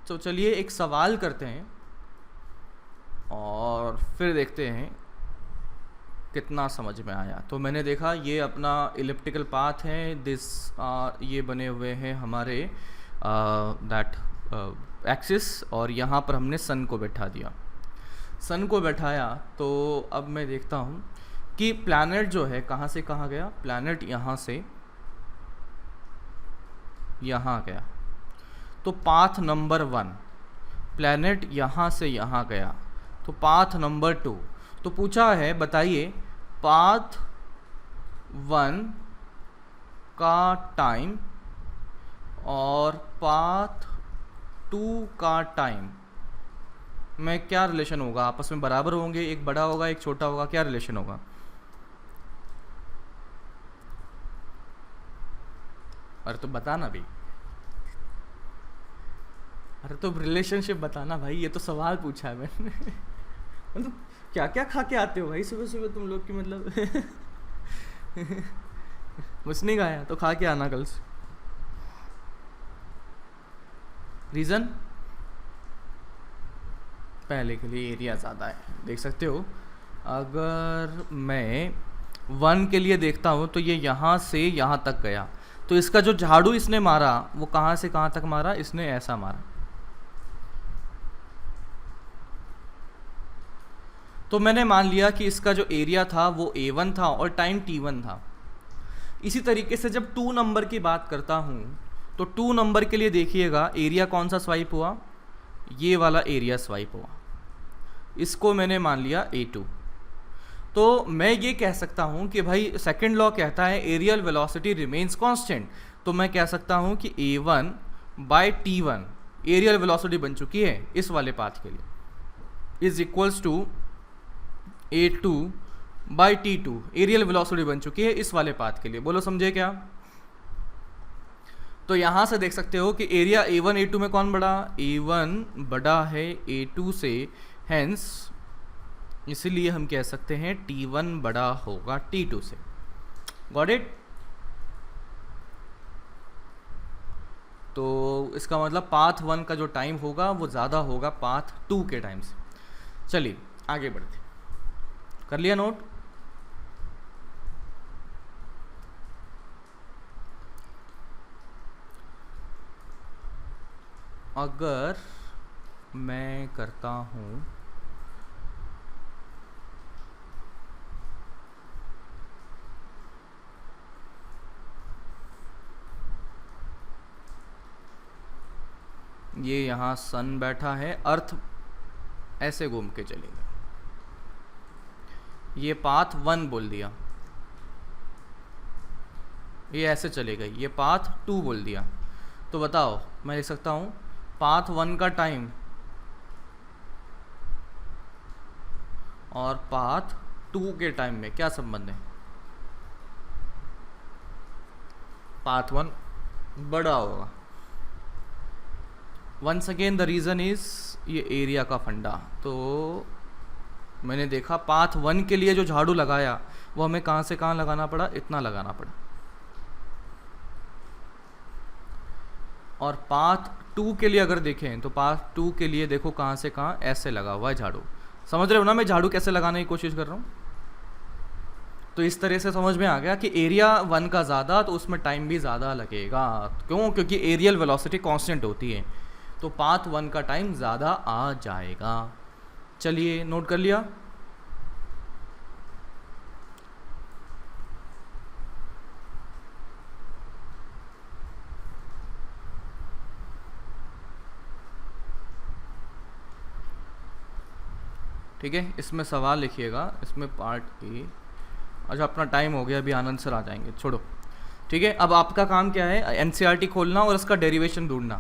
तो चलिए एक सवाल करते हैं और फिर देखते हैं कितना समझ में आया। तो मैंने देखा ये अपना इलिप्टिकल पाथ है, दिस ये बने हुए हैं हमारे दैट एक्सिस, और यहाँ पर हमने सन को बैठा दिया। सन को बैठाया तो अब मैं देखता हूँ कि प्लैनेट जो है कहाँ से कहाँ गया। प्लैनेट यहाँ से यहाँ गया, तो पाथ नंबर 1। प्लैनेट यहाँ से यहाँ गया, तो पाथ नंबर 2। तो पूछा है बताइए पाथ 1 का टाइम और पाथ 2 का टाइम में क्या रिलेशन होगा, आपस में बराबर होंगे, एक बड़ा होगा एक छोटा होगा, क्या रिलेशन होगा? अरे तो बताना भाई, अरे तो रिलेशनशिप बताना भाई, ये तो सवाल पूछा है मैंने। मतलब क्या क्या खा के आते हो भाई सुबह सुबह तुम लोग की, मतलब कुछ नहीं खाया तो खा के आना कल से। रीज़न पहले के लिए एरिया ज़्यादा है, देख सकते हो। अगर मैं 1 के लिए देखता हूँ तो ये यहाँ से यहाँ तक गया, तो इसका जो झाड़ू इसने मारा वो कहाँ से कहाँ तक मारा, इसने ऐसा मारा। तो मैंने मान लिया कि इसका जो एरिया था वो A1 था और टाइम T1 था। इसी तरीके से जब 2 नंबर की बात करता हूँ तो 2 नंबर के लिए देखिएगा एरिया कौन सा स्वाइप हुआ, ये वाला एरिया स्वाइप हुआ, इसको मैंने मान लिया A2। तो मैं ये कह सकता हूँ कि भाई सेकंड लॉ कहता है एरियल वेलोसिटी रिमेन्स कांस्टेंट, तो मैं कह सकता हूँ कि A1/T1 एरियल वेलोसिटी बन चुकी है इस वाले पाथ के लिए, is equals to A2/T2 areal velocity बन चुकी है इस वाले पाथ के लिए। बोलो समझे क्या? तो यहाँ से देख सकते हो कि एरिया A1 A2 में कौन बड़ा, A1 बड़ा है A2 से, हेंस इसीलिए हम कह सकते हैं T1 बड़ा होगा T2 से। Got it? तो इसका मतलब पाथ 1 का जो टाइम होगा वो ज़्यादा होगा पाथ 2 के टाइम से। चलिए आगे बढ़ते, कर लिया नोट? अगर मैं करता हूँ ये यहाँ सन बैठा है, अर्थ ऐसे घूम के चलेगा, ये पाथ 1 बोल दिया, ये ऐसे चलेगा, ये पाथ 2 बोल दिया। तो बताओ मैं लिख सकता हूँ पाथ 1 का टाइम और पाथ 2 के टाइम में क्या संबंध है? पाथ 1 बड़ा होगा, once again the reason is ये एरिया का फंडा। तो मैंने देखा पाथ 1 के लिए जो झाड़ू लगाया वो हमें कहाँ से कहाँ लगाना पड़ा, इतना लगाना पड़ा, और पाथ 2 के लिए अगर देखें तो पाथ 2 के लिए देखो कहाँ से कहाँ ऐसे लगा हुआ है झाड़ू। समझ रहे हो ना मैं झाड़ू कैसे लगाने की कोशिश कर रहा हूँ? तो इस तरह से समझ में आ गया कि एरिया 1 का ज़्यादा तो उसमें टाइम भी ज़्यादा लगेगा। क्यों? क्योंकि एरियल वेलोसिटी कांस्टेंट होती है, तो पाथ 1 का टाइम ज़्यादा आ जाएगा। चलिए नोट कर लिया। ठीक है, इसमें सवाल लिखिएगा, इसमें पार्ट ए। अच्छा अपना टाइम हो गया, अभी आनंद सर आ जाएंगे, छोड़ो। ठीक है, अब आपका काम क्या है, एनसीईआरटी खोलना और इसका डेरिवेशन ढूंढना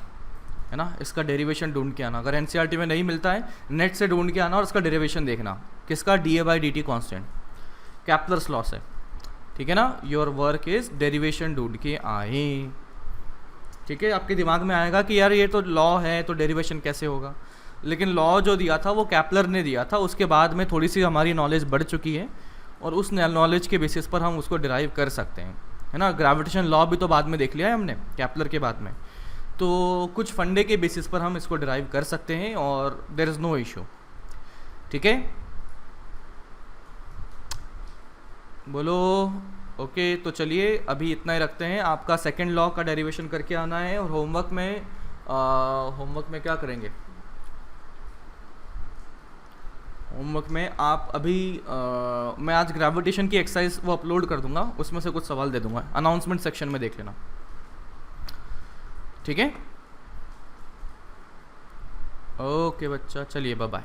है ना। इसका डेरिवेशन ढूंढ के आना, अगर एनसीईआरटी में नहीं मिलता है नेट से ढूंढ के आना और इसका डेरिवेशन देखना। किसका? डी/dt कांस्टेंट, कैप्लर्स लॉ से। ठीक है ना, योर वर्क इज डेरिवेशन ढूंढ के आए। ठीक है, आपके दिमाग में आएगा कि यार ये तो लॉ है तो डेरिवेशन कैसे होगा, लेकिन लॉ जो दिया था वो कैप्लर ने दिया था, उसके बाद में थोड़ी सी हमारी नॉलेज बढ़ चुकी है और उस नॉलेज के बेसिस पर हम उसको डिराइव कर सकते हैं, है ना। ग्रेविटेशन लॉ भी तो बाद में देख लिया है हमने कैप्लर के बाद में, तो कुछ फंडे के बेसिस पर हम इसको डिराइव कर सकते हैं और देयर इज़ नो इशू। ठीक है, बोलो ओके। तो चलिए अभी इतना ही रखते हैं। आपका सेकंड लॉ का डेरिवेशन करके आना है और होमवर्क में क्या करेंगे, होमवर्क में आप अभी मैं आज ग्रेविटेशन की एक्सरसाइज वो अपलोड कर दूंगा, उसमें से कुछ सवाल दे दूंगा, अनाउंसमेंट सेक्शन में देख लेना। ठीक है, ओके बच्चा, चलिए बाय बाय।